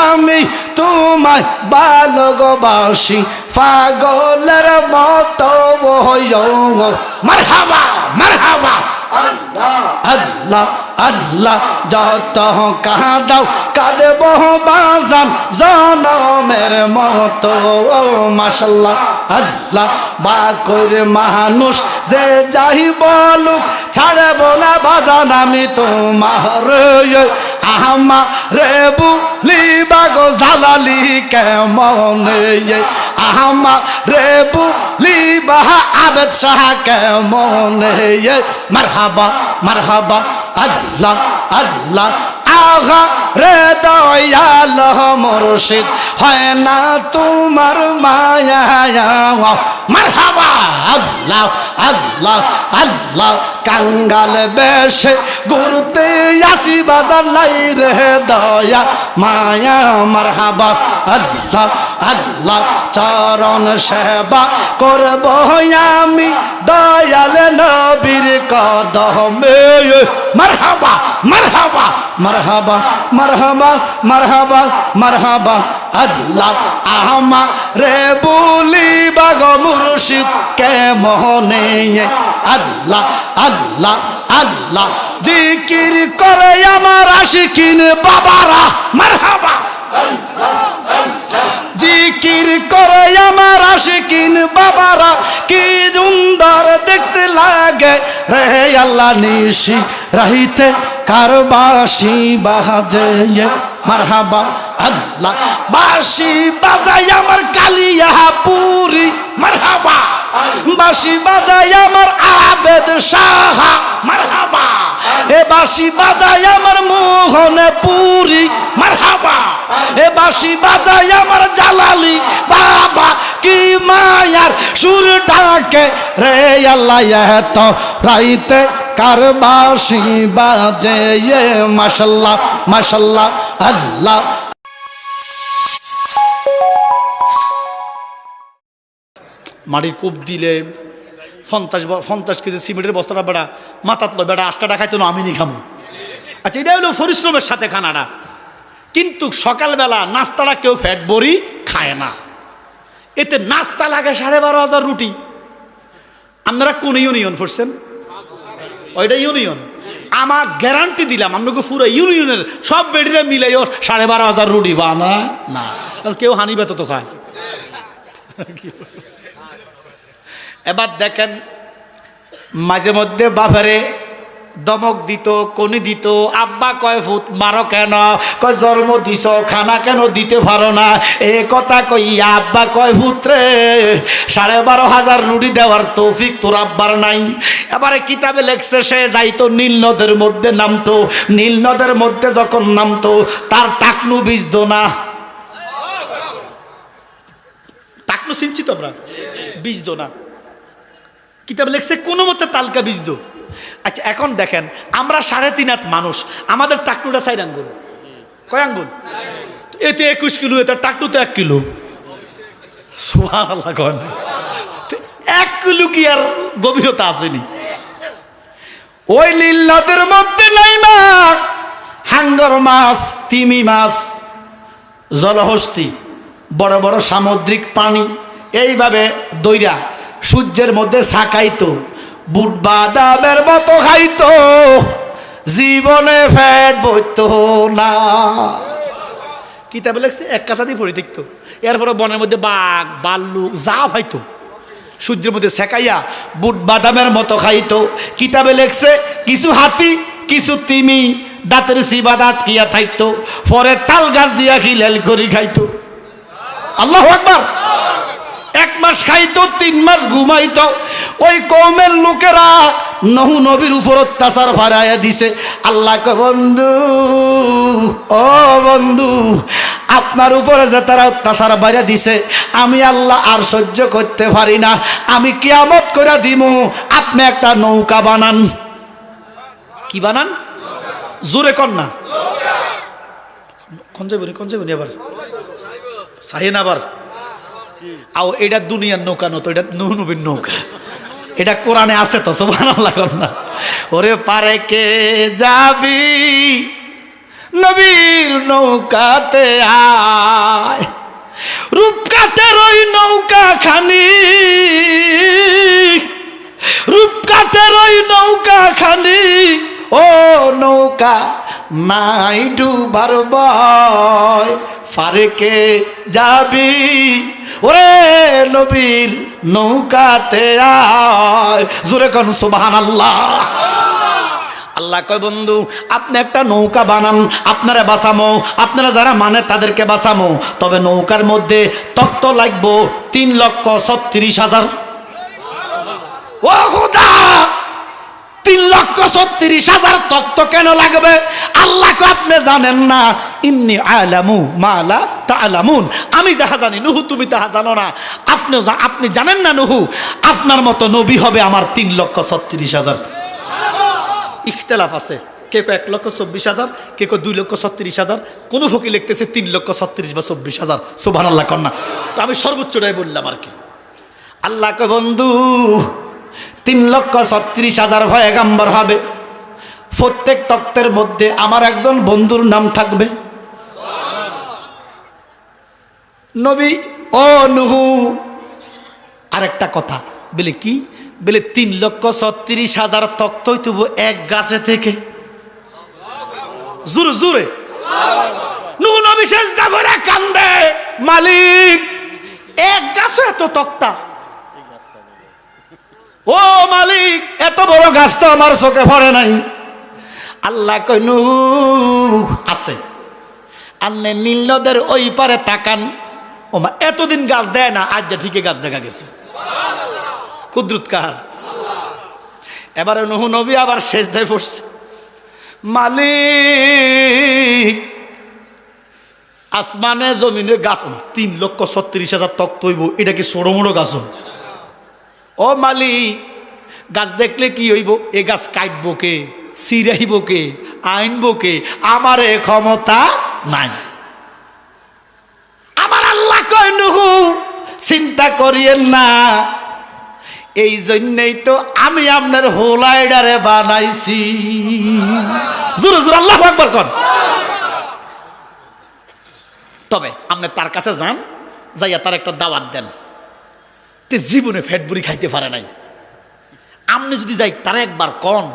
আমি তোমায় ভালোবাসি পাগলের মতো মারহাবা মারহাবা আল্লাহ আল্লাহ যত কাঁদাও কাঁদব বাজান জনমের মতো মাশাআল্লাহ আল্লাহ বাকর মানুষ যে যাই বলুক ছাড়ব না বাজান আমি তোমার আহমা রে বুলিবা গো জালালি কেমন আহমা রে বুলিবা আবেদ শাহ কেমন মারহাবা মারহাবা আল্লাহ আল্লাহ আগা রে দয়াল মুর্শিদ হয় না তোমার মায়া মারহাবা আল্লাহ আল্লাহ আল্লাহ কাঙ্গাল বেশে ঘুরতে আসি বাজার লাই রে দয়া মায়া মারহাবা আল্লাহ আল্লাহ চরণ সেবা করব আমি দয়াল নবীর কদমে মারহাবা মারহাবা মারহাবা মারহাবা মারহাবা মারহাবা আল্লাহ আহমা রে বুলিবা গো মুর্শিদ কেমনে আল্লাহ আল্লাহ আল্লাহ জিকির করে আমার আশিকিন বাবারা মারহাবা জিকির করে আমার আশিকিন বাবারা কি সুন্দর দেখতে লাগে রে আল্লাহ নিশি রাহিতে কারবাসি বাজে মারহাবা আল্লাহ বাঁশি বাজায় আমার কালিয়া পুরি মারহাবা বাঁশি বাজায় আমার আবেদ শাহ মারহাবা এ বাঁশি বাজায় আমার মোহনে পুরি মারহাবা এ বাঁশি বাজায় আমার জালালি বাবা কি মায়ার সুর ডাকে রে আল্লাহ এত রাইতে কারবাসি বাজে মাশাআল্লাহ মাশাআল্লাহ আল্লাহ মাটির কূপ দিলে 50 কেজি সিমেন্টের বস্তাটা বেড়া মাথাত লো বেড়া 8টা খাইতো না আমি নি খামো আচ্ছা এটা হলো পরিশ্রমের সাথে খানাটা কিন্তু সকালবেলা নাস্তাটা কেউ ফ্যাট বড়ি খায় না এতে নাস্তা লাগে 12,500 রুটি আপনারা কোন ইউনিয়ন পড়ছেন ওইটা ইউনিয়ন আমার গ্যারান্টি দিলাম আপনাকে পুরো ইউনিয়নের সব বেডিরা মিলাইও 12,500 রুটি বানা না কারণ কেউ হানি বেত তো খায় এবার দেখেন মাঝে মধ্যে বাবারে দমক দিত কোনি দিত আব্বা কয় ফুট মারো কেন কয় জন্ম দিছ খানা কেন দিতে পারো না এ কথা কইয়া আব্বা কয় ফুটরে 12,500 রুটি দেওয়ার তৌফিক তোর আব্বার নাই এবারে কিতাবে লেখছে সে যাইতো নীল নদের মধ্যে নামতো নীল নদের মধ্যে যখন নামতো তার টাকনু বিজদ না টাকনু চিনছি তোমরা বিজদ না কিতাবে লেখছে কোনো মতে তালকা বিজদ আচ্ছা এখন দেখেন আমরা 3.5 হাত মানুষ আমাদের টাকনুটা 4 আঙ্গুল কয় আঙ্গুল এতে 21 কিলো এটা টাকনু তো 1 কিলো সুবহানাল্লাহ কোন 1 কিলো কি আর গভীরতা আসেনি ওই নীল নদের মধ্যে নাইমা হাঙ্গর মাছ তিমি মাছ জলহস্তি বড় বড় সামুদ্রিক প্রাণী এইভাবে দইরা সূর্যের মধ্যে ছাকাইতো বুট বাদামের মতো খাইতো জীবনে ফ্যাট বইতো না কিতাবে লেখছে এক কাছাদি পড়ে দেখতো এরপরে বনের মধ্যে বাঘ বাল্লুক যা হয়তো সূর্যের মধ্যে সেকাইয়া বুট বাদামের মতো খাইতো কিতাবে লেখছে কিছু হাতি কিছু তিমি দাঁতের সিবাদ আটকিয়া থাকতো পরে তাল গাছ দিয়া খিলাল করি খাইতো আল্লাহু আকবার 1 মাস খাইতো 3 মাস ঘুমাইতো ওই কওমের লোকেরা নহু নবীর উপর অত্যাচার ভাড়াইয়া দিছে আল্লাহ কয় বন্ধু ও বন্ধু আপনার উপরে যে তারা অত্যাচার ভাড়া দিছে আমি আল্লাহ আর সহ্য করতে পারি না আমি কিয়ামত করে দিমু আপনি একটা নৌকা বানান কি বানান জোরে কর না কোন যাবেন আবার সাহেন আবার আও এটা দুনিয়ার নৌকা নতো এটা নবীর নৌকা এটা কোরআনে আছে তো সুবহানাল্লাহ না ওরে পারে কে যাবি নবীর নৌকাতে আয়, রূপকাঠের ওই নৌকা খানি, রূপকাঠের ওই নৌকা খানি, ও নৌকা নাই ডুবার ভয়, ফারেকে যাবি ওরে নবীর নৌকাতে আয়। জোরে কোন সুবহানাল্লাহ। আল্লাহ কয় বন্ধু আপনি একটা নৌকা বানান, আপনারা বাঁচামো, আপনারা যারা মানে তাদেরকে বাঁচামো, তবে নৌকার মধ্যে তক্ত লাগবো 3,36,000। ও খোদা, 3,36,000 তক্ত কেন লাগবে? আল্লাহ কয় আপনি জানেন না, ইন্নী আলামু মা লা তা'লামুন, আমি যাহা জানি নুহু তুমি তাহা জানো না। আপনি জানেন না নুহু আপনার মতো নবী হবে আমার 3,36,000। ইখতিলাফ আছে, কে কয় 1,24,000, কে কয় 2,36,000, কোন ফকি লিখতেছে 3,36,000 বা 24,000। সুবহানাল্লাহ কন্যা। তো আমি সর্বোচ্চটাই বললাম আর কি। আল্লাহ কয় বন্ধু 3,36,000 পয়গম্বর হবে, প্রত্যেক তক্তের মধ্যে আমার একজন বন্ধুর নাম থাকবে। নবী ও নুহু আরেকটা কথা বলে কি বলে 3,36,000 তক্ত হইতো এক গাছে থেকে। জোরে জোরে নুহু নবী সেজদা করে কান্দে, মালিক এক গাছে এত তক্তা, ও মালিক এত বড় গাছ তো আমার চোখে পড়ে নাই। আল্লাহ কই নুহু আছে, আন্নে নীল নদের ওই পারে তাকান, ওমা এতদিন গাছ দেয় না, আজ যা ঠিকই গাছ দেখা গেছে। কুদরত কার? এবারে নুহু নবী আবার সেজদায় পড়ছে, মালিক আসমানে জমিনে গাছ 3,36,000 তক্ত হইব, এটা কি ছোট মোটো গাছ? ও মালিক গাছ দেখলে কি হইব? এ গাছ কাটবো কে, সিরাইব কে, আইনবো কে? আমার এ ক্ষমতা নাই। আমার আল্লাহ কয় নুহু চিন্তা করিয়েন না, এই জন্যই তো আমি আপনার হোলাইডারে বানাইছি। জোরে জোরে আল্লাহু আকবার কোন। তবে আপনি তার কাছে যান, যাইয়া তার একটা দাওয়াত দেন, তে জীবনে ফ্যাট বুড়ি খাইতে পারে নাই। আপনি যদি যাই তারা একবার কন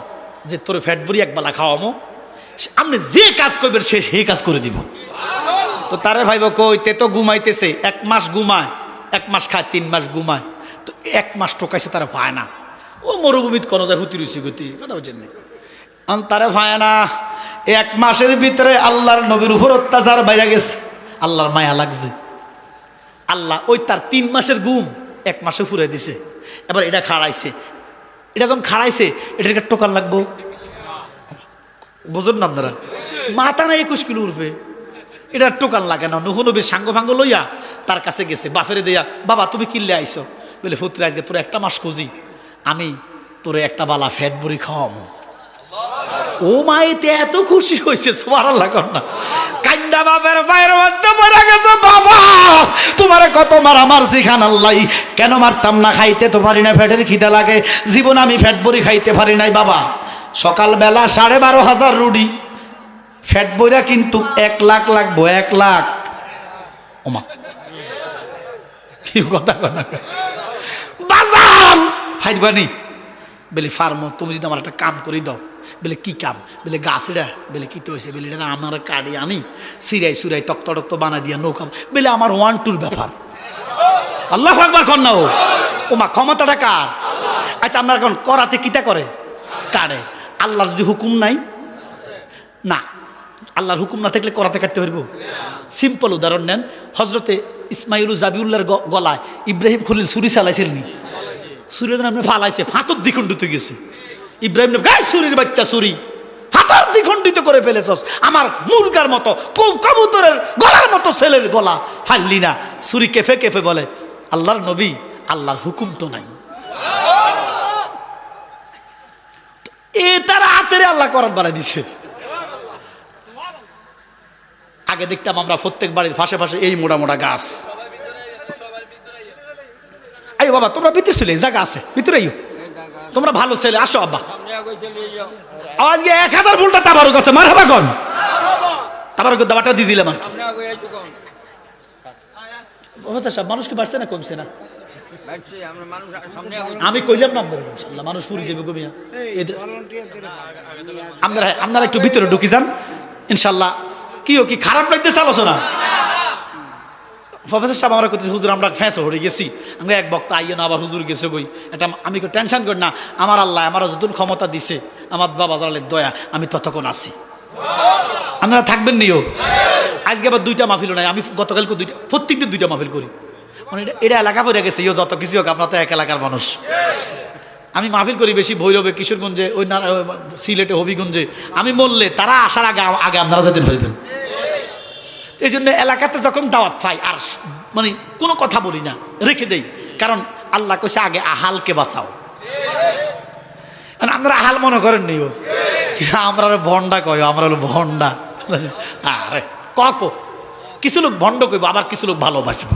যে তোর ফ্যাট বুড়ি একবেলা খাওয়ামো, আপনি যে কাজ করবেন সে সেই কাজ করে দিব। তো তারে ভাইব কই তে তো ঘুমাইতেছে, 1 মাস ঘুমায়, 1 মাস খায়, 3 মাস ঘুমায়, তো 1 মাস টোকাইছে তারা পায় না। ও মরুভূমিত কোনো যায় হুতি রুচি গতি কথা বলছেন, তারা পায় না। 1 মাসের ভিতরে আল্লাহর নবীর উপর অত্যাচার বাইরে গেছে, আল্লাহর মায়া লাগছে। আল্লাহ ওই তার 3 মাসের ঘুম 1 মাসে ফুরাই দিছে। এবার এটা খাড়াইছে, এটা যখন খাড়াইছে এটাকে টোকান লাগবো, বুঝুন না আপনারা? মাথা না 21 কিলো উঠবে, এটা টোকান লাগে না। নুহু নবীর সাঙ্গ ভাঙ্গ লইয়া তার কাছে গেছে, বাফেরে দেয়া, বাবা তুমি কিনলে আইসো? বলে পুত্র আজকে তোর 1 মাস খুঁজি, আমি তোরে একটা বালা ফ্যাট বুড়ি খাওয়ামো। ও মা এতে এত খুশি হয়েছে, সুবহানাল্লাহ কন্যা। কান্দা বাবার পায়ের মধ্যে পড়ে গেছে, বাবা তোমারে কত মারা মারছি খানাল্লাই, কেন মারতাম না? খাইতে তো পারি না, ফ্যাটের খিদা লাগে, জীবন আমি ফ্যাট বুড়ি খাইতে পারি নাই বাবা। সকালবেলা 12,500 রুটি ফ্যাট বইরা কিন্তু 1 লাখ লাগবো, 1 লাখ। ওমা কি কথা কনা বাজান ফাইটবানি বলে ফার্ম, তুমি যদি আমার একটা কাম করে দাও। বলে কি কাম? বলে গাছ এটা। বলে কি তো হয়েছে? বলে এটা আমার কাড়ি আনি সিরাই সুরাই তক্ত টক্ত বানা দিয়া নৌকা। বলে আমার 1-2 ব্যাপার। আল্লাহু আকবার কর না। ও মা ক্ষমতাটা কার? আচ্ছা আপনার এখন করাতে কিতা করে? কাড়ে। আল্লাহর যদি হুকুম নাই না, আল্লাহর হুকুম না থাকলে করাতে কাটতে পারব? সিম্পল উদাহরণ নেন, হজরতে ইসমাইল জাবিউল্লাহর গলায় ইব্রাহিম খলিল ছুরি চালাইছিলেন, ছুরি আপনি ফালাইছে, ফাতর দ্বিখণ্ডিত গেছে। ইব্রাহিম গায়ে ছুরির বাচ্চা ছুরি, ফাতর দ্বিখণ্ডিত করে ফেলেছস, আমার মুরগার মতো কবুতরের গলার মতো ছেলের গলা ফাললি না। ছুরি কেঁপে কেঁপে বলে, আল্লাহর নবী আল্লাহর হুকুম তো নাই। এ তারা হাতের আল্লাহ করাত বানাই দিছে। আগে দেখতাম আমরা প্রত্যেক বাড়ির পাশে পাশে এই মোটা মোটা গাছ। আই বাবা তোমরা ভিতরে ছিলে, জায়গা আছে ভিতরে, তোমরা ভালো ছেলে, আসো আব্বা। আজকে 1000 ফুলটা তাবারুক আছে, মারহাবা কোন। তারপর দাবাটা দিয়ে দিলাম আর কি। মানুষ কি বাড়ছে না কমছে না? আমি কইলাম না ইনশাআল্লাহ মানুষ ফুরি যাবে কমিয়া। আপনারা একটু ভিতরে ঢুকি যান ইনশাআল্লাহ। কি খারাপ লাগতেছে আলোচনা? প্রফেসর সাহেব আমরা করতেছি হুজুর আমরা ফ্যাঁস হয়ে গেছি, আমরা এক বক্তা আইয়ে না আবার হুজুর গেছে বই এটা আমি টেনশন করি না। আমার আল্লাহ আমার যতক্ষণ ক্ষমতা দিছে আমার বাবা জালালের দয়া আমি ততক্ষণ আছি। আপনারা থাকবেন নিও। আজকে আবার 2টা মাহফিল নাই, আমি গতকালকে 2টা প্রত্যেকদিন 2টা মাহফিল করি। মানে এটা এলাকা পড়ে গেছে, যত কিছু হোক আপনার তো এক এলাকার মানুষ। আমি মাহফিল করি বেশি ভৈরবে, কিশোরগঞ্জে, ওই সিলেটে, হবিগঞ্জে। আমি বললে তারা আসার আগে আগে আপনারা যেতে পারবেন। এই জন্য এলাকাতে যখন দাওয়াত পাই আর মানে কোনো কথা বলি না, রেখে দেই। কারণ আল্লাহ কইছে আগে আহালকে বাঁচাও। আমরা আহাল মনে করেন নিও, আমরা ভন্ডা কই, আমরা হলো ভন্ডা। আরে কক কিছু লোক ভণ্ড কইব, আবার কিছু লোক ভালোবাসবো।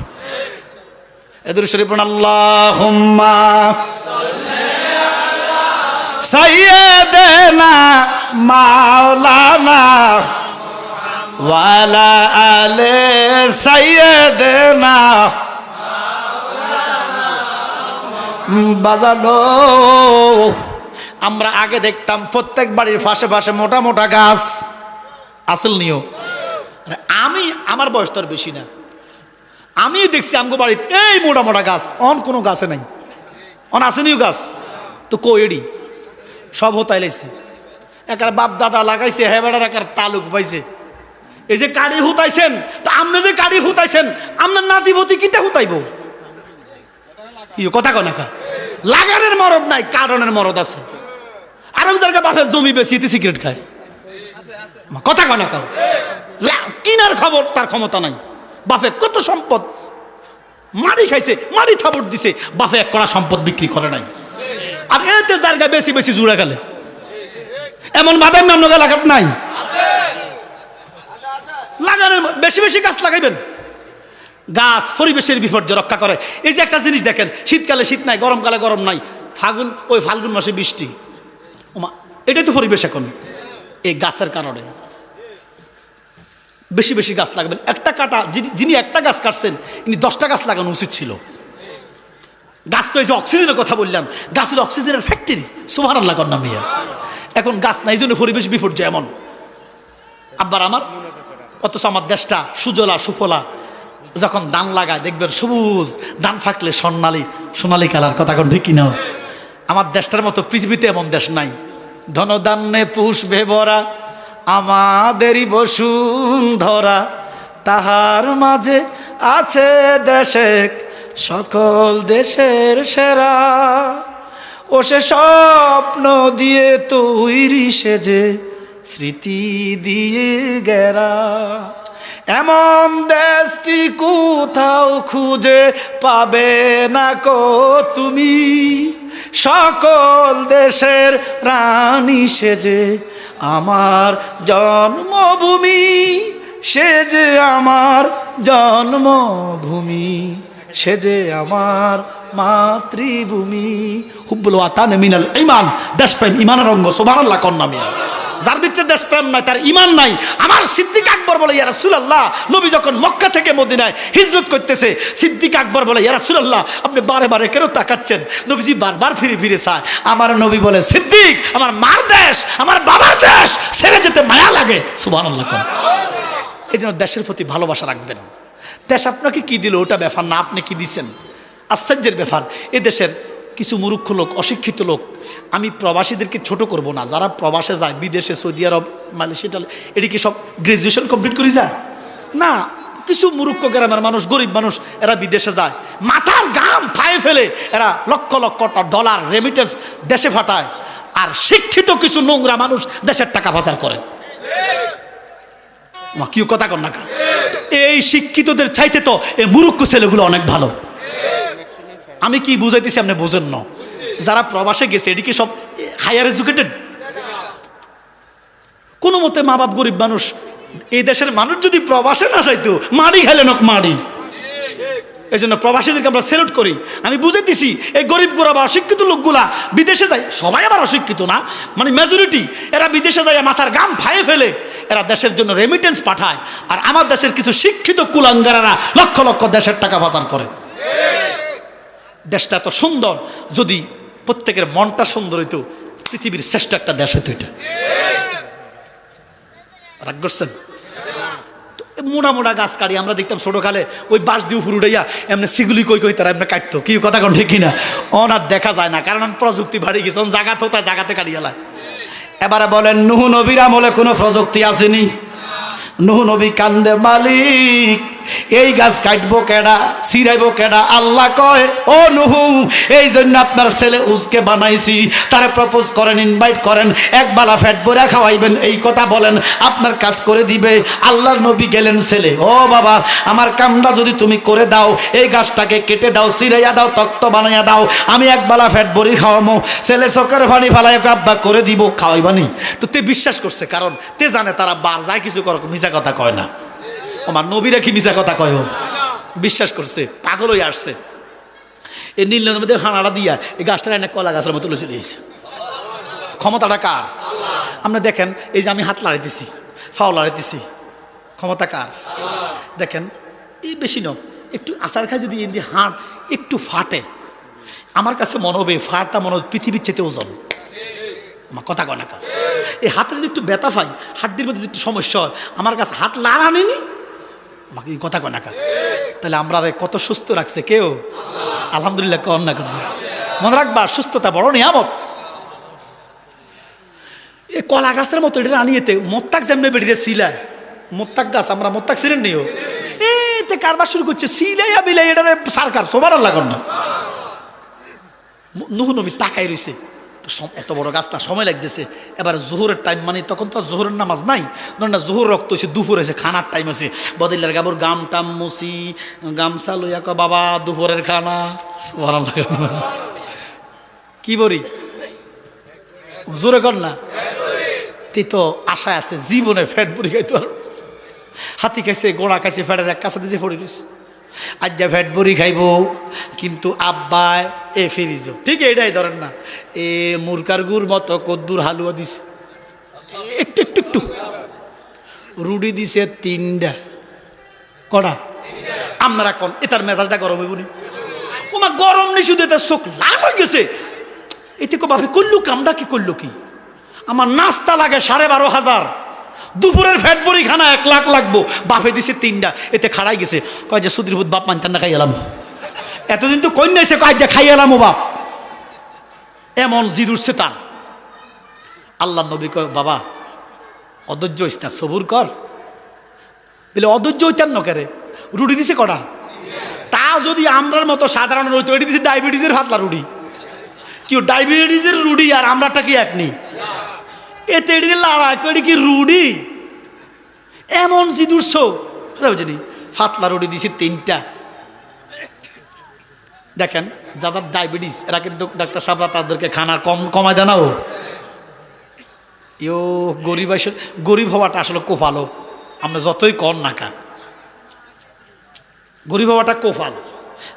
এদের শরীফ আল্লাহুম্মা সাইয়্যিদানা মাওলানা ওয়ালা আলে সাইয়্যিদানা বাজানো। আমরা আগে দেখতাম প্রত্যেক বাড়ির পাশে পাশে মোটা মোটা গাছ আসল নিও। আমি আমার বয়স তো আর বেশি না, আমি দেখছি আমগো বাড়িতে এই মোটা মোটা গাছ, অন কোনো গাছে নাই। অন আসেনিও গাছ তো কইডি সব হতাই লাইছে। একার বাপ দাদা লাগাইছে, হ্যাঁ বেড়ার একার তালুক পাইছে। এই যে কাড়ি হুতাইছেন, তো আপনি যে কাড়ি হুতাইছেন আপনার নাতিভতি কিতা হুতাইব? কথা কয় না কা লাগানের মরদ নাই, কারণের মরদ আছে। আর ওই জায়গায় বাপের জমি বেশিতে সিগারেট খায়, কথা কয় না কাউ। কিনার খবর তার ক্ষমতা নাই। বাপে কত সম্পদ, মাটি খাইছে, মাটি থাবর দিছে, বাপে এক কড়া সম্পদ বিক্রি করে নাই। আর এতে জায়গা বেশি বেশি জুড়ে গেলে এমন বাদাম নামক এলাকাত নাই। লাগানোর বেশি বেশি গাছ লাগাইবেন। গাছ পরিবেশের বিপর্যয় রক্ষা করে। এই যে একটা জিনিস দেখেন, শীতকালে শীত নাই, গরমকালে গরম নাই, ফাল্গুন মাসে বৃষ্টি, এটাই তো পরিবেশ এখন। এই গাছের কারণে বেশি বেশি গাছ লাগাবেন। একটা কাটা যিনি একটা গাছ কাটছেন ইনি 10টা গাছ লাগানো উচিত ছিল। গাছ তো এই যে অক্সিজেনের কথা বললাম, গাছের অক্সিজেনের ফ্যাক্টরি, সুবহানাল্লাহ কন্যা মিয়া। এখন গাছ নাই, এই জন্য পরিবেশ বিপর্যয় এমন। আব্বার আমার অথচ আমার দেশটা সুজলা সুফলা, যখন ধান লাগায় দেখবেন সবুজ, ধান ফাঁকলে সোনালি কালার, কথা কোন ঠিক কিনা? আমার দেশটার মতো পৃথিবীতে এমন দেশ নাই। ধনধান্যে পুষ্পে ভরা আমাদেরই বসুন্ধরা, তাহার মাঝে আছে দেশে সকল দেশের সেরা। ও সে স্বপ্ন দিয়ে তৈরি সেজে স্মৃতি দিয়ে গেরা, এমন দেশটি কোথাও খুঁজে পাবে না কো তুমি। সকল দেশের রানী সেজে আমার জন্মভূমি, সেজে আমার জন্মভূমি, সেজে আমার মাতৃভূমি। হুব্বুল ওয়াতান মিনাল ঈমান, দেশপ্রেম ঈমানের অঙ্গ, সুবহানাল্লাহ কন্যা মিয়া। যার ভিতরে দেশপ্রেম নাই তার ঈমান নাই। আমার সিদ্দিক আকবর বলে, ইয়া রাসূলুল্লাহ, নবী যখন মক্কা থেকে মদিনায় হিজরত করতেছে, সিদ্দিক আকবর বলে, ইয়া রাসূলুল্লাহ, আপনি বারে বারে কেন তাকাচ্ছেন? নবীজি বারবার ফিরে ফিরে চায়। আমার নবী বলে, সিদ্দিক, আমার মার দেশ, আমার বাবার দেশ ছেড়ে যেতে মায়া লাগে। সুবহানাল্লাহ। এই জন্য দেশের প্রতি ভালোবাসা রাখবেন। দেশ আপনাকে কি দিল ওটা ব্যাপার না, আপনি কি দিচ্ছেন আশ্চর্যের ব্যাপার। এ দেশের কিছু মূর্খ লোক, অশিক্ষিত লোক, আমি প্রবাসীদেরকে ছোট করব না, যারা প্রবাসে যায় বিদেশে, সৌদি আরব, মালয়েশিয়া, এটি কি সব গ্রাজুয়েশন কমপ্লিট করে যায় না? কিছু মূর্খ গ্রামের মানুষ, গরিব মানুষ, এরা বিদেশে যায়, মাথার ঘাম ফায়ে ফেলে এরা লক্ষ লক্ষ ডলার রেমিটেন্স দেশে পাঠায়। আর শিক্ষিত কিছু নোংরা মানুষ দেশের টাকা পাচার করে। কি কথা কর না, এই শিক্ষিতদের চাইতে তো এই মূর্খ ছেলেগুলো অনেক ভালো। আমি কি বুঝাইতেছি আপনি বুঝেন না? যারা প্রবাসে গেছে এদিকে সব হায়ার এডুকেটেড, কোনো মতে মা বাপ গরিব মানুষ। এই দেশের মানুষ যদি প্রবাসে না যাইতো, মাড়ি খাইলেন মাড়ি, এই জন্য প্রবাসীদেরকে আমরা স্যালুট করি। আমি বুঝাইতেছি এই গরিব গোরা বা অশিক্ষিত লোকগুলা বিদেশে যায়, সবাই আবার অশিক্ষিত না, মানে মেজরিটি, এরা বিদেশে যায় মাথার গাম ফায়ে ফেলে এরা দেশের জন্য রেমিটেন্স পাঠায়, আর আমার দেশের কিছু শিক্ষিত কুলাঙ্গারারা লক্ষ লক্ষ দেশের টাকা পাচার করে। দেশটা এত সুন্দর, যদি প্রত্যেকের মনটা সুন্দর হইতো পৃথিবীর শ্রেষ্ঠ একটা দেশ হইতো। এটা রাগ করছেন? মোটা মোটা গাছ কাটি আমরা দেখতাম ছোটকালে, ওই বাঁশ দিয়ে উপর উঠাইয়া এমনি সিগুলি কই কই তারা এমনি কাটতো, কি কথা কোন ঠিক কিনা? ওনার দেখা যায় না, কারণ প্রযুক্তি বাড়ি গেছে, জায়গা তো তাই জায়গাতে কাটিয়ালায়। এবারে বলেন নূহ নবীর আমলে কোনো প্রযুক্তি আসেনি? নূহ নবী কান্দে, মালিক এই গাছ কাটবো কেডা, ছিড়াইবো কেডা? আল্লাহ কয়, ও নূহ, এই জন্য আপনার ছেলে উজকে বানাইছি, তারে প্রপোজ করেন, ইনভাইট করেন, এক বালা ফ্যাট বইরা খাওয়াইবেন, এই কথা বলেন, আপনার কাজ করে দিবে। আল্লাহর নবী গেলেন, ছেলে, ও বাবা আমার কামটা যদি তুমি করে দাও, এই গাছটাকে কেটে দাও, ছিড়াইয়া দাও, তক্ত বানাইয়া দাও, আমি এক বালা ফ্যাট বড়ি খাওয়ামো। ছেলে চোখের পানি ফালাই আব্বা করে দিব, খাওয়াইবানি? তো তে বিশ্বাস করছে, কারণ তে জানে তারা বার যায় কিছু করো, মিছা কথা কয় না। আমার নবীরা কি মিছা কথা কয়? বিশ্বাস করছে, পাগল হয়ে আসছে। এই নীল নদের মধ্যে হানাড়া দিয়া এই গাছটা এনে কলা গাছের মতো চলে এসেছে। ক্ষমতাটা কার? আপনি দেখেন, এই যে আমি হাত লাড়াইতেছি, ফাও লাড়াইতেছি, ক্ষমতা কার? দেখেন, এই বেশি ন, একটু আচার খায় যদি এদিকে হাড় একটু ফাটে, আমার কাছে মনে হবে ফাটটা মনে হবে পৃথিবীর চেতে ওজন। আমার কথা কয় না কার? এই হাতে যদি একটু ব্যথা পাই, হাড্ডির মধ্যে যদি একটু সমস্যা হয়, আমার কাছে হাত লাড়ানি, আমাকে এই কথা কয় না কার? তাহলে আমরা কত সুস্থ রাখছে কেউ? আলহামদুলিল্লাহ কন না কেন? মনে রাখবা, সুস্থতা বড় নিয়ামত। এই কলা গাছের মতো এটা আনিয়েতে মোত্তাক যেমনি বেরিয়ে সিলায়, মোত্তাক গাছ, আমরা মোত্তাক ছিলেন নিও, এতে কারবার শুরু করছে, সিলাইয়া বিলাই এটা সারকার সবার লাগান না। নূহ নবী তাকাই রয়েছে, তো এত বড় গাছ না, সময় লাগতেছে। এবার জোহরের টাইম, মানে তখন তো জোহরের নামাজ নাই, ধরেন না জোহর রক্ত হয়েছে, দুপুর হয়েছে, খানার টাইম আছে, বদিল্লার গাবর গাম টাম মুসি গামছা লইয়া ক বাবা দুপুরের খানা কি বলি জোরে কর না। তুই তো আশায় আছে জীবনে ফ্যাট বুড়ি খাইতো, আর হাতি খাইছে, গোড়া খাইছে, ফ্যাটের এক কাছে দিয়েছে পড়ে রয়েছে, আজ যা ফ্যাট বুড়ি খাইব, কিন্তু আব্বায় এ ফিরিজ ঠিক এটাই ধরেন না, এ মুরকার গুড় মতো কদ্দুর হালুয়া দিছে, একটু একটু একটু রুটি দিছে 3টা, কটা? আমরা কোন এটার মেজাজটা গরম হইব নি? ওমা গরম নি, শুধু এটার চোখ লাল হয়ে গেছে। এতে কো বাপে করলো কামটা কি করলো কি? আমার নাস্তা লাগে 12,500, দুপুরের ফ্যাট বড়ি খানা 1 লাখ লাগবো, বাপে দিছে 3টা, এতে খাড়াই গেছে, কয় যে সুধীর বাপ মানতেন না, খাই এলাম এতদিন তো কন্যা এসে কয় যে খাই এলাম ও বাপ, এমন জিদ উঠছে তার। আল্লাহ নবী কয়, বাবা অধৈর্য হইস না, সবুর কর। বলে অধৈর্য হইতেন না কেরে? রুটি দিছে কটা? তা যদি আমরার মতো সাধারণ হইতো, এটি দিছে ডায়াবেটিসের ফাতলা রুটি। কেউ ডায়াবেটিসের রুটি আর আমরাটা কি এক নেই? এতে লড়াই করে কি রুডি এমন জিদুরছ বুঝিনি, ফাতলা রুটি দিছি 3টা। দেখেন যাদের ডায়াবেটিস, এরা কিন্তু ডাক্তার সাহেবরা তাদেরকে খানার কমায় দেয় না। ও ইয়ো গরিব, গরিব হওয়াটা আসলে কোফালো, আমরা যতই কর না কা, গরিব হওয়াটা কোফাল,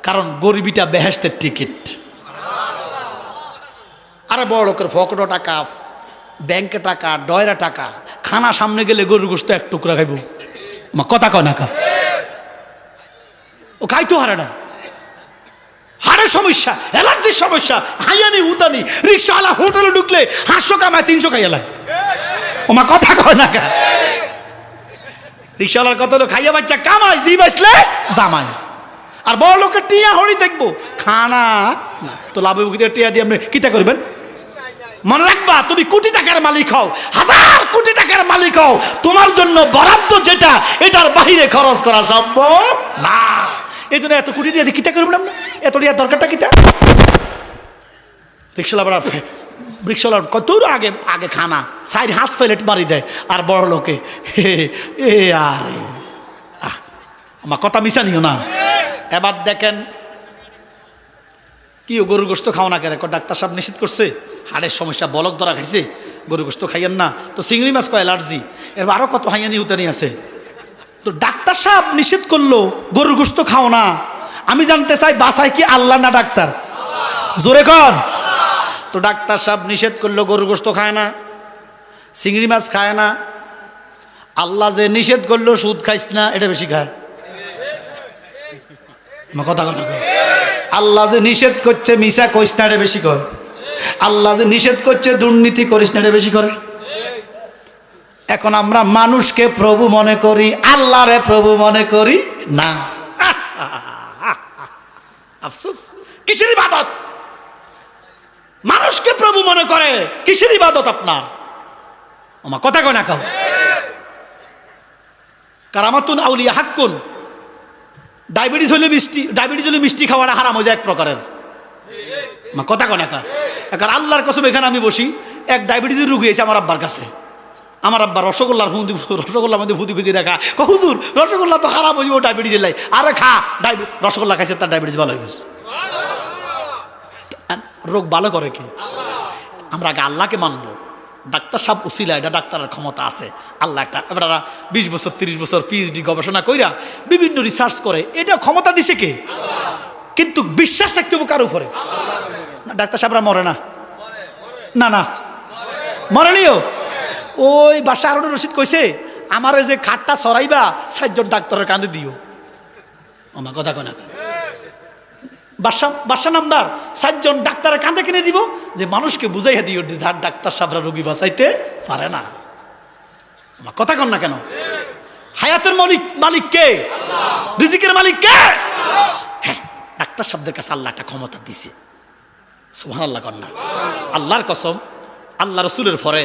কারণ গরিবিটা বেহেশতের টিকিট। আরে বড় লোকের ফকটো টাকা, ব্যাংকে টাকা, ডয়রা টাকা, খানা সামনে গেলে গরুর গোশত 1 টুকরা খাইব, কথা কয় না কা? ও খাইতো হারে না, হাড়ের সমস্যা, অ্যালার্জির সমস্যা, হাইয়ানি হুতানি, রিক্সাওয়ালা হোটেলে ঢুকলে 500 কামায় 300 খাইয়ালায়, ওমা কথা কয় না কা? রিক্সাওয়ালার কত লোক খাইয়া বাচ্চা কামায়, জি বাঁচলে জামাই। আর বড় লোকের টিয়া হরি দেখবো খানা তো লাভ টিয়া দিয়ে আপনি কিতা করবেন? মনে রাখবা, তুমি কোটি টাকার মালিক হও, 1000 কোটি টাকার মালিক হও, তোমার জন্য বরাদ্দ যেটা, এটার বাহিরে খরচ করা সম্ভব না। এই জন্য এত কোটি টাকা কিতা করবেন আপনি? এত টাকা দরকারটা কিতা? রিক্সাওয়ালার কত আগে আগে খানা 4 হাঁস প্লেট মারি দেয়, আর বড় লোকে আরে আমার কথা মিশা নিও না। এবার দেখেন কি গরুর গোশত খাও না কেন? ডাক্তার সাহেব নিষেধ করছে, হাড়ের সমস্যা, বলক ধরা খাইছে, গরুর গোশত খাইয়েন না। তো চিংড়ি মাছ কয় অ্যালার্জি, এর আরও কত হাইয়ানি উতানি আছে। তো ডাক্তার সাহেব নিষেধ করলো গরুর গোশত খাও না, আমি জানতে চাই বাসায় কি আল্লাহ না ডাক্তার? জোরে কন। তো ডাক্তার সাহেব নিষেধ করলো, গরুর গোশত খায় না, চিংড়ি মাছ খায় না। আল্লাহ যে নিষেধ করলো সুদ খাইস না, এটা বেশি খায়। কথা কথা আল্লাহ যে নিষেধ করছে মিশা কইস না, এটা বেশি কয়। আল্লাহ যে নিষেধ করছে দুর্নীতি করিস না, এটা বেশি করে। এখন আমরা মানুষকে প্রভু মনে করি, আল্লাহরে প্রভু মনে করি না। আফসোস, কিসের ইবাদত? মানুষকে প্রভু মনে করে, কিসের ইবাদত আপনার? আমার কথা কয় না কাউ। কারামাতুন আউলিয়া হাক্কুন। ডায়াবেটিস হলে মিষ্টি খাওয়াটা হারাম হয়ে যায় এক প্রকারের। আমার কথা কয় না কাউ। এখন আল্লাহর কসম, এখানে আমি বসি, এক ডায়াবেটিসের রোগী এসে আমার আব্বার কাছে। আমার আব্বা রসগোল্লার মধ্যে ফুদি খুঁজে রাখা, হুজুর রসগোল্লা তো খারাপ হয়ে যাবো ডায়াবেটিস লাই। আরে খা, রসগোল্লা খাইছে, তার ডায়াবেটিস ভালো হয়ে গেছে। রোগ ভালো করে কি? আমরা আগে আল্লাহকে মানবো। ডাক্তার সাহেব উসিলা, এটা ডাক্তারের ক্ষমতা আছে। আল্লাহ একটা এবার 20 বছর 30 বছর পিএইচডি গবেষণা কইরা বিভিন্ন রিসার্চ করে, এটা ক্ষমতা দিছে কে? কিন্তু বিশ্বাস থাকতে হবে কার উপরে? ডাক্তার সাহেবরা মরে না, না না মরেনিও। ওই বাসা আরো রশিদ কইছে, আমার যে খাটটা সরাইবা 4 জন ডাক্তারের কান্দে দিও। আমার কথা কয় না। বাদশা নামদার 4 জন ডাক্তারের কাঁধে কিনে দিব, যে মানুষকে বুঝাইয়া দিও যার ডাক্তার সাহেবরা রোগী বাঁচাইতে পারে না। আমার কথা কন না কেন? হায়াতের মালিক কে? রিজিকের মালিক কে? হ্যাঁ, ডাক্তার সাহেবদের কাছে আল্লাহ একটা ক্ষমতা দিছে। সুবহানাল্লাহ কন না। আল্লাহর কসম, আল্লাহ রসুলের পরে,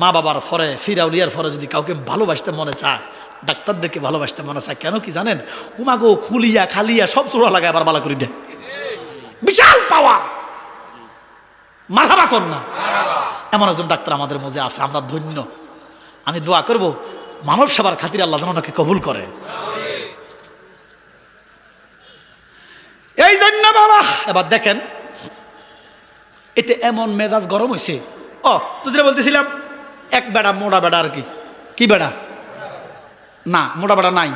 মা বাবার পরে, ফিরাউলিয়ার পরে যদি কাউকে ভালোবাসতে মনে চায়, ডাক্তারদেরকে ভালোবাসতে মনে চায়, কেন কি জানেন? উমাগো খুলিয়া খালিয়া সব চোরা লাগায় আবার ভালো করে দেয়। বিশাল পাওয়ার। মারহাবা কর না। এমন একজন ডাক্তার আমাদের মধ্যে আছে, আমরা ধন্য। আমি দোয়া করব মানব সেবার খাতিরে আল্লাহ যেন ওনাকে কবুল করে। এই জন্য বাবা, এবার দেখেন এতে এমন মেজাজ গরম হয়েছে। দুদিনে বলতেছিলাম এক বেড়া, মোড়া বেড়া আর কি। কি বেড়া? না, মোড়া বেড়া নাই,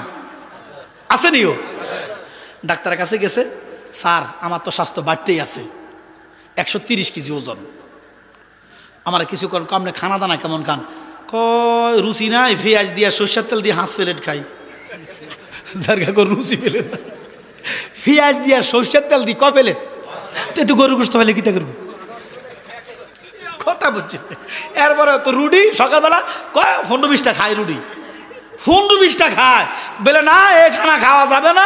আসেনিও। ডাক্তারের কাছে গেছে, স্যার আমার তো স্বাস্থ্য বাড়তেই আছে, 130 কেজি ওজন, আমার কিছু করেন, আপনি খানা দানা কেমন খান? কয় রুচি নাই, পেঁয়াজ দিয়া সরষের তেল দিয়ে হাঁস প্লেট খাই। যার করে রুচি পেলেন না, পেঁয়াজ দিয়া সরষের তেল দিয়ে কয় প্লেট? তুই গরু গোশত হলে কিতা করবি? কথা বুঝছি। এরপরে তো রুটি সকালবেলা কয় 15-20টা খায়, রুটি 15-20টা খায়। বলে না, এ খানা খাওয়া যাবে না,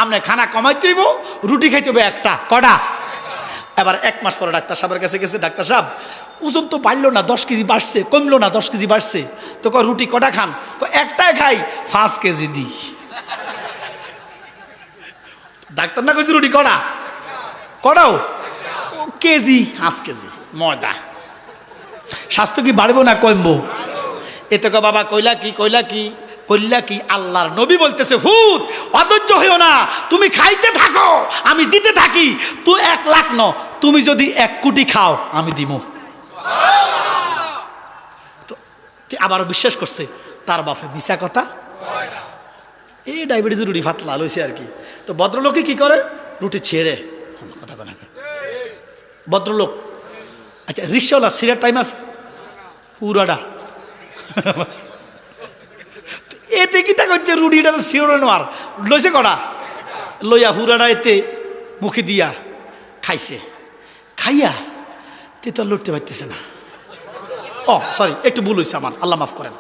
আপনি খানা কমাইতে হইব, রুটি খাইতে হবে একটা। কটা? এবার 1 মাস পরে ডাক্তার সাহেবের কাছে গেছে, ডাক্তার সাহেব ওজন তো বাড়লো না, 10 কেজি বাড়ছে, কমলো না, 10 কেজি বাড়ছে। তো কয় রুটি কটা খান? একটাই খাই, 5 কেজি দিই। ডাক্তার না কইছে রুটি কটা? কটাও কেজি, 5 কেজি ময়দা। স্বাস্থ্য কি বাড়বো না কমবো? এতে কয় বাবা কইলা কি? আল্লাহর নবী বলতেছে, ভূত অধৈর্য হইও না, তুমি খাইতে থাকো, আমি দিতে থাকি। তুই 1 লাখ ন, তুমি যদি 1 কোটি খাও আমি দিব। তো আবারও বিশ্বাস করছে তার বাপে মিশা কথা। এই ডায়াবেটিস রুটি ফাতলা লইছে আর কি। তো ভদ্রলোকে কি করে? রুটি ছেড়ে কথা কথা ভদ্রলোক। আচ্ছা, রিক্সাওয়ালা সিগারেট টাইম আছে পুরাটা। এতে কি তা করছে? রুটিটা শিওরে নোয়ার লইছে কটা, লইয়া পুরাটা এতে মুখে দিয়া খাইছে। খাইয়া তে তো লড়তে পারতেছে না। সরি, একটু ভুল হয়েছে আমার, আল্লাহ মাফ করেন।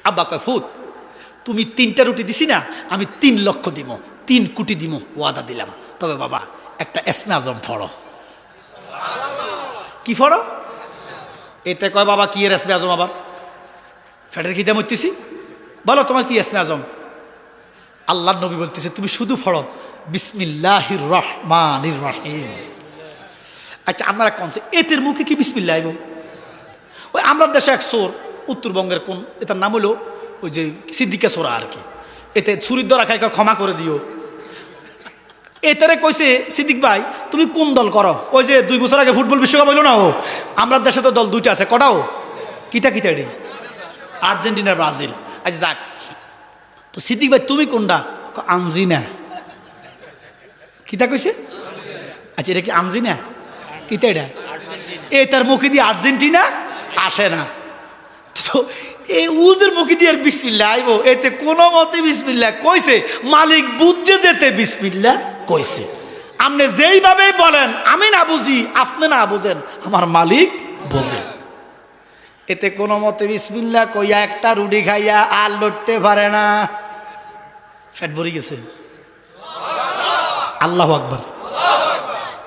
আব্বা কয়, ফুত তুমি 3টা রুটি দিছি না, আমি 3 লক্ষ দিব, 3 কোটি দিব, ওয়াদা দিলাম। তবে বাবা একটা এসমে আজম ফড়ো। কি ফড়ো? এতে কয় বাবা কি এর এসমে আজম? আবার ফ্যাটের খিদে মরতেছি, বলো তোমার কি এসমে আজম? আল্লাহর নবী বলতেছে তুমি শুধু পড়ো বিসমিল্লাহির রহমানির রহিম। আচ্ছা, আপনারা কোন এতের মুখে কি বিসমিল্লাহ আইব? ওই আমরা দেশে এক চোর, উত্তরবঙ্গের কোন, এটার নাম হলো ওই যে সিদ্দিকা সোরা আর কি। এতে ছুরির দ্বারা খাই ক্ষমা করে দিও। এটারে কইছে, সিদ্দিক ভাই তুমি কোন দল করো? ওই যে 2 বছর আগে ফুটবল বিশ্বকাপ হইল না, ও আমরা দেশে তো দল 2টা আছে, কটাও? কিতা এটি? Argentina, Brazil. আচ্ছা যাক, তো সিদ্দিক ভাই তুমি কোনটা? আনজিনা। কিতা কইছে? আচ্ছা এটা কি আনজিনা? কিতা এটা? তার মুখে দিয়ে আর্জেন্টিনা আসে না। তো এই উজের মুখে দিয়ে আর বিসমিল্লাহ আইব, এতে কোনো মতে বিসমিল্লাহ কইছে, মালিক বুঝছে যেতে বিসমিল্লাহ কইছে। আপনি যেইভাবে বলেন আমি না বুঝি, আপনি না বুঝেন, আমার মালিক বোঝে। এতে কোনো মতে বিসমিল্লাহ কইয়া একটা রুটি খাইয়া আর লড়তে পারে না, ফ্যাট ভরে গেছে। আল্লাহু আকবার।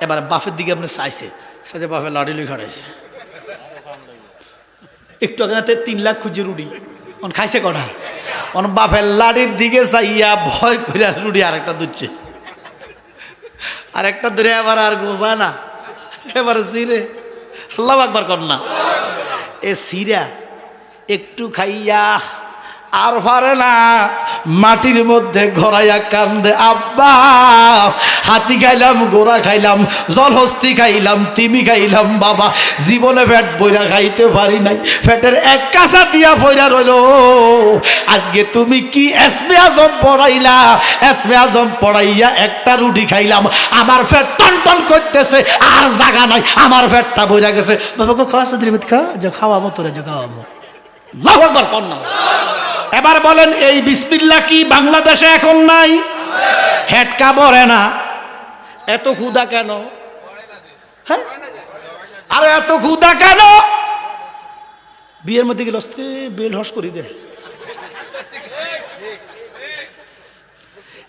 এবার বাপের দিকে আপনি চাইছে, বাপের লাঠি লুই খাড়াইছে, একটু আগে 3 লাখ খুঁজে রুটি খাইছে কটা, বাপের লাঠির দিকে চাইয়া ভয় করে রুটি আরেকটা দুচ্ছে, আরেকটা ধরে আবার আর গোছায় না, এবার সিরে আল্লাহু আকবার কর না। এ সিরা একটু খাইয়া আর পারে না, মাটির মধ্যে ঘোরাইয়া কান্দে, আব্বা হাতি খাইলাম, গোড়া খাইলাম, জলহস্তি খাইলাম, তিমি খাইলাম, বাবা জীবনে ফ্যাট বইরা খাইতে পারি নাই, ফ্যাটের এক কাঁচা দিয়া ফইরা রইল। আজকে তুমি কি এসমে আজম পড়াইলা, এসমে আজম পড়াইয়া একটা রুটি খাইলাম, আমার ফ্যাট টন টন করতেছে, আর জায়গা নাই, আমার ফ্যাটটা বইরা গেছে। বাবা খাওয়া সদরিবত খা, যে খাওয়াবো তোরা, যে খাওয়াবো। আল্লাহু আকবার কর না। এবার বলেন এই বিসমিল্লাহ কি বাংলাদেশে এখন নাই? হেটকা বরে না, এত ক্ষুধা কেন? হ্যাঁ, আরে এত ক্ষুধা কেন? বিয়ের মধ্যে গেল বেল হস করি দে।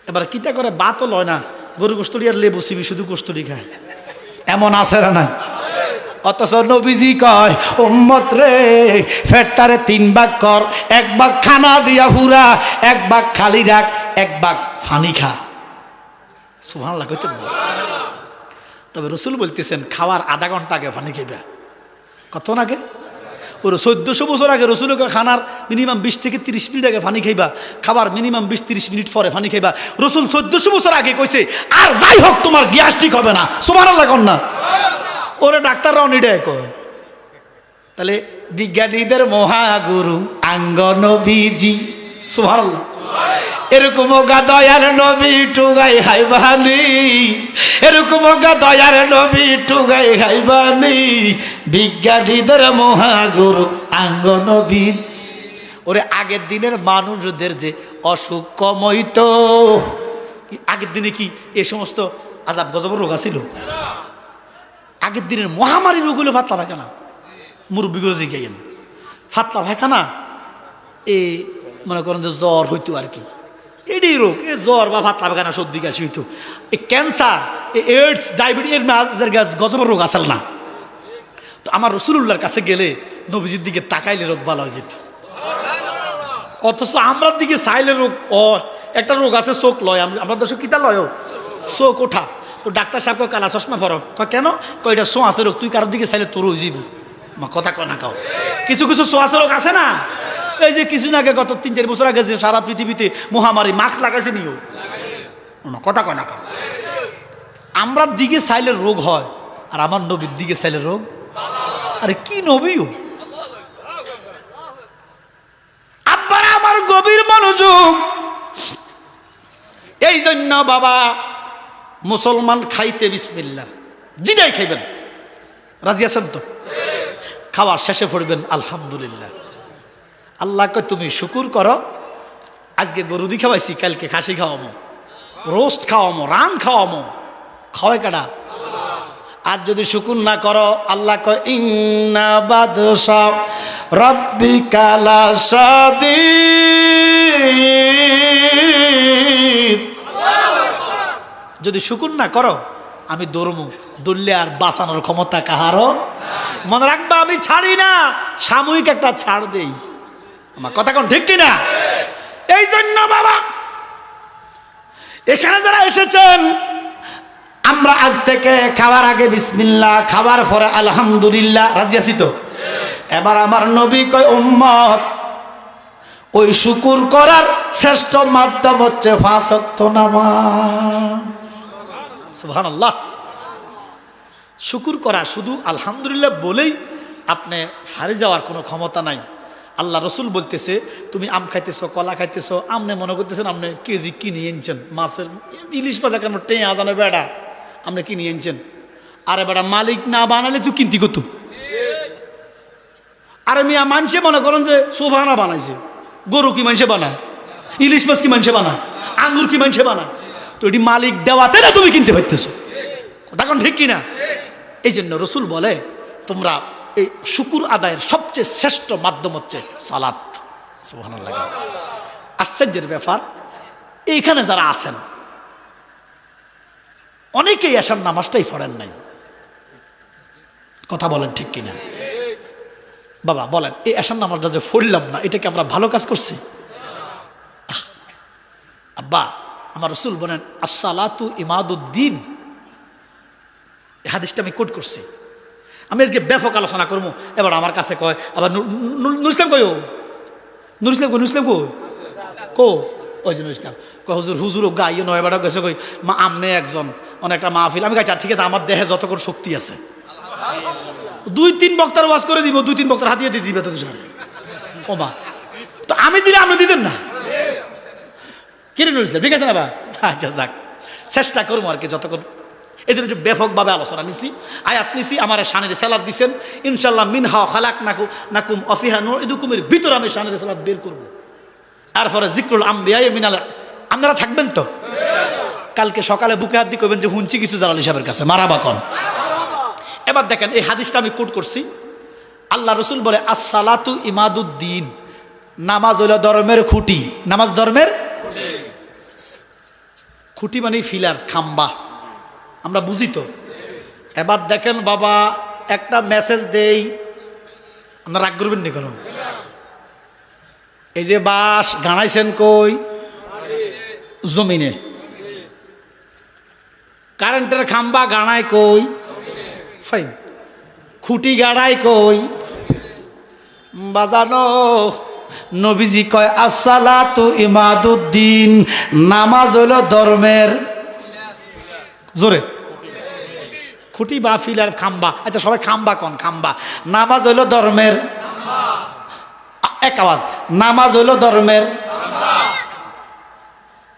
এবার কিতা করে, বাতও লয় না, গরু কষ্টরি আর লেবু চিবি শুধু কষ্টরি খায়, এমন আছে না? অথচ নবীজি কয়, উম্মত রে ফেটটারে 3 ভাগ কর, 1 ভাগ খানা দিয়া ফুরা, 1 ভাগ খালি রাখ, 1 ভাগ পানি খা। সুবহানাল্লাহ কইতে। তবে রসুল বলতেছেন খাওয়ার আধা ঘন্টা আগে পানি খাইবা। কত আগে? ওর 1400 বছর আগে রসুলকে খানার মিনিমাম 20 থেকে 30 মিনিট আগে পানি খাইবা, খাবার মিনিমাম 20-30 মিনিট পরে পানি খাইবা। রসুল 1400 বছর আগে কইছে, আর যাই হোক তোমার গ্যাস ঠিক হবে না। সুবহানাল্লাহ কর না। ওরে ডাক্তাররাও নিডায় কয়। তাহলে বিজ্ঞানীদের মহাগুরু আঙ্গ নবীজি, সুবহানাল্লাহ, এরকম গা দয়ার নবী টুগাই খাইবানি, এরকম গা দয়ার নবী টুগাই খাইবানি, বিজ্ঞানীদের মহাগুরু আঙ্গ নবীজি। ওরে আগের দিনের মানুষদের যে অসুখ কম হইতো, আগের দিনে কি এই সমস্ত আজাব গজব রোগ আছিল? আগের দিনের মহামারী রোগ হলো পাতলা পায়খানা। মুরব্বীগুলো জিজ্ঞাসেন, পাতলা পায়খানা এই মনে করেন যে জ্বর হইতো আর কি, এটাই রোগ। এই জ্বর বা পাতলা পায়খানা সর্দি কাশি হইতো। এই ক্যান্সার, এই এইডস, ডায়াবেটিস গজবের রোগ আসল না। তো আমার রসুলুল্লাহর কাছে গেলে নবীজির দিকে তাকাইলে রোগ ভালো হয়ে যেত। অথচ আমরা দিকে চাইলে রোগ, একটা রোগ আছে চোখ লয়, আমরা দেশে কিটা লয়, চোখ ওঠা। তো ডাক্তার সাহেব কালা চশমা ফরক, কেন? এটা শো আছে রোগ, তুই কারোর দিকে চাইলে তোর হয়ে যাবি। কথা কয় না কাও, কিছু কিছু শো আছে রোগ আছে না। এই যে কিছুদিন আগে, গত 3-4 বছর আগে যে সারা পৃথিবীতে মহামারী, মাস্ক লাগাইছে নিও, কথা কয় না কাও। আমরা দিকে চাইলে রোগ হয়, আর আমার নবীর দিকে চাইলে রোগ। আরে কি নবীও! আব্বারা আমার গভীর মনোযোগ। এই জন্য বাবা মুসলমান খাইতে বিসমিল্লাহ, জিদাই খাইবেন। রাজি আছেন তো? খাওয়ার শেষে পড়বেন আলহামদুলিল্লাহ। আল্লাহকে তুমি শুকুর করো, আজকে গরু দি খাওয়াইছি, কালকে খাসি খাওয়ামো, রোস্ট খাওয়ামো, রান খাওয়ামো, খাওয়াই কাটা। আর যদি শুকুর না করো, আল্লাহ কয় ইন্না বাদশা রাব্বিকা লাশাদীদ। যদি শুকুর না করো, আমি দৌড়মু, দৌড়লে আর বাঁচানোর ক্ষমতা কাহারও। মনে রাখবা, আমি ছাড়ি না, সাময়িক একটা ছাড় দেই। আমার কথা কোন ঠিক কিনা? এই জন্য বাবা এখানে যারা এসেছেন, আমরা আজ থেকে খাওয়ার আগে বিসমিল্লাহ, খাবার পরে আলহামদুলিল্লাহ। রাজি আছি তো? এবার আমার নবী কয়, উম্মত ওই শুকুর করার শ্রেষ্ঠ মাধ্যম হচ্ছে 5 ওয়াক্ত নামাজ। সুবহানাল্লাহ। শুকুর করা শুধু আলহামদুলিল্লাহ বলেই আপনি ফারে যাওয়ার কোনো ক্ষমতা নাই। আল্লাহ রসুল বলতেছে তুমি আম খাইতেছো, কলা খাইতেছো, আমনে মনে করতেছেন আপনি কেজি কিনে এনেছেন মাছের, ইলিশ মাছ কেন টেঁ আজানো বেড়া আপনি কিনে এনেছেন। আরে বেড়া মালিক না বানালে তুই কিনতি কত? আরে মিয়া মানুষে মনে করেন যে সোফানা বানাইছে, গরু কি মানুষে বানায়, ইলিশ মাছ কি মানুষে বানায়, আঙ্গুর কি মানুষে বানায়? তো এটি মালিক দেওয়াতে না তুমি কিনতে পারতেছো, কথা কোন ঠিক কিনা? এই জন্য রসুল বলে তোমরা এই শুকুর আদায়ের সবচেয়ে শ্রেষ্ঠ মাধ্যম হচ্ছে সালাত। সুবহানাল্লাহ। আশ্চর্যের ব্যাপার, এইখানে যারা আছেন অনেকেই এশার নামাজটাই পড়েন নাই, কথা বলেন ঠিক কিনা? বাবা বলেন, এই এশার নামাজটা যে পড়লাম না, এটাকে আমরা ভালো কাজ করছি? আব্বা আমার রসুল বলেন আসসালাতু ইমাদুদ্দিন, এই হাদিসটা আমি কোট করছি। আমি আজকে ব্যাপক আলোচনা করবো। এবার আমার কাছে কয় আবার নুর ইসলাম কই, নুর ইসলাম কই, নুর ইসলাম কই কো, ওই যে নুর ইসলাম কয় হুজুর, হুজুরও গাই নয় বেড়া গেছে কই মা আমনে একজন অনেকটা মাহফিল। আমি কাছে ঠিক আছে, আমার দেহে যতক্ষণ শক্তি আছে 2-3 বক্তার ওয়াজ করে দিব, 2-3 বক্তার হাতিয়ে দিয়ে দিবে তোদের সামনে। ও মা, তো আমি দিলে আপনি দিতেন না? কিরে নুর ইসলাম, ঠিক আছে না বা? আচ্ছা যাক, চেষ্টা করবো আর কি যতক্ষণ। এই জন্য ব্যাপকভাবে আলোচনা নিছি, আয়াত নিছি, আমার শানের সালাদ দিচ্ছেন ইনশাল্লাহ। মিনহা খালাক নাকুম অফিহা নুইদুকুমের ভিতর আমি শানের সালাদ বের করবো। তারপরে জিক্রুল আম্বিয়া মিনাল, আপনারা থাকবেন তো? কালকে সকালে বুকে হাত দিয়ে করবেন যে হুঁচি কিছু জালাল সাহেবের কাছে মারাবা কন। এবার দেখেন এই হাদিসটা আমি কোট করছি। আল্লাহ রসুল বলে আসসালাতু ইমাদুদ্দিন, নামাজ হইল ধর্মের খুঁটি। নামাজ ধর্মের খুঁটি মানে ফিলার, খাম্বা, আমরা বুঝি তো। এবার দেখেন বাবা, একটা মেসেজ দেই, আপনারা রাগ করবেন নি কেন? এই যে বাঁশ গাড়াইছেন কই? জমিনে। কারেন্টের খাম্বা গাড়ায় কই? ফাইন। খুঁটি গাড়ায় কই? বাজানো। নবীজি কয় আসসালাতু ইমাদুদ্দিন, নামাজ হইল ধর্মের জোরে খুঁটি বা ফিলার, খাম্বা। আচ্ছা সবাই খাম্বা কন, খাম্বা। নামাজ হইল ধর্মের, এক আওয়াজ, নামাজ হইল ধর্মের।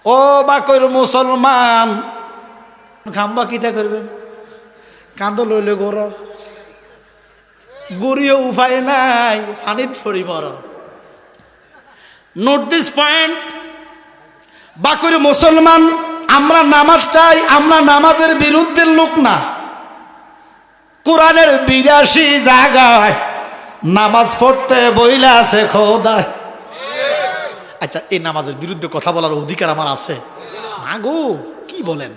ও বা কইর মুসলমান, খাম্বা কিটা করবেন? কান্দ লইলে গর, গড়িও উপায় নাই, পানিত পড়ি মর। Note this point. বাকুর মুসলমান, আমরা নামাজ চাই, আমরা নামাজের বিরুদ্ধের লোক না। কোরআনের 82 জায়গায় নামাজ পড়তে বইলা আছে খোদা। আচ্ছা এই নামাজের বিরুদ্ধে কথা বলার অধিকার আমার আছে? আগো কি বলেন?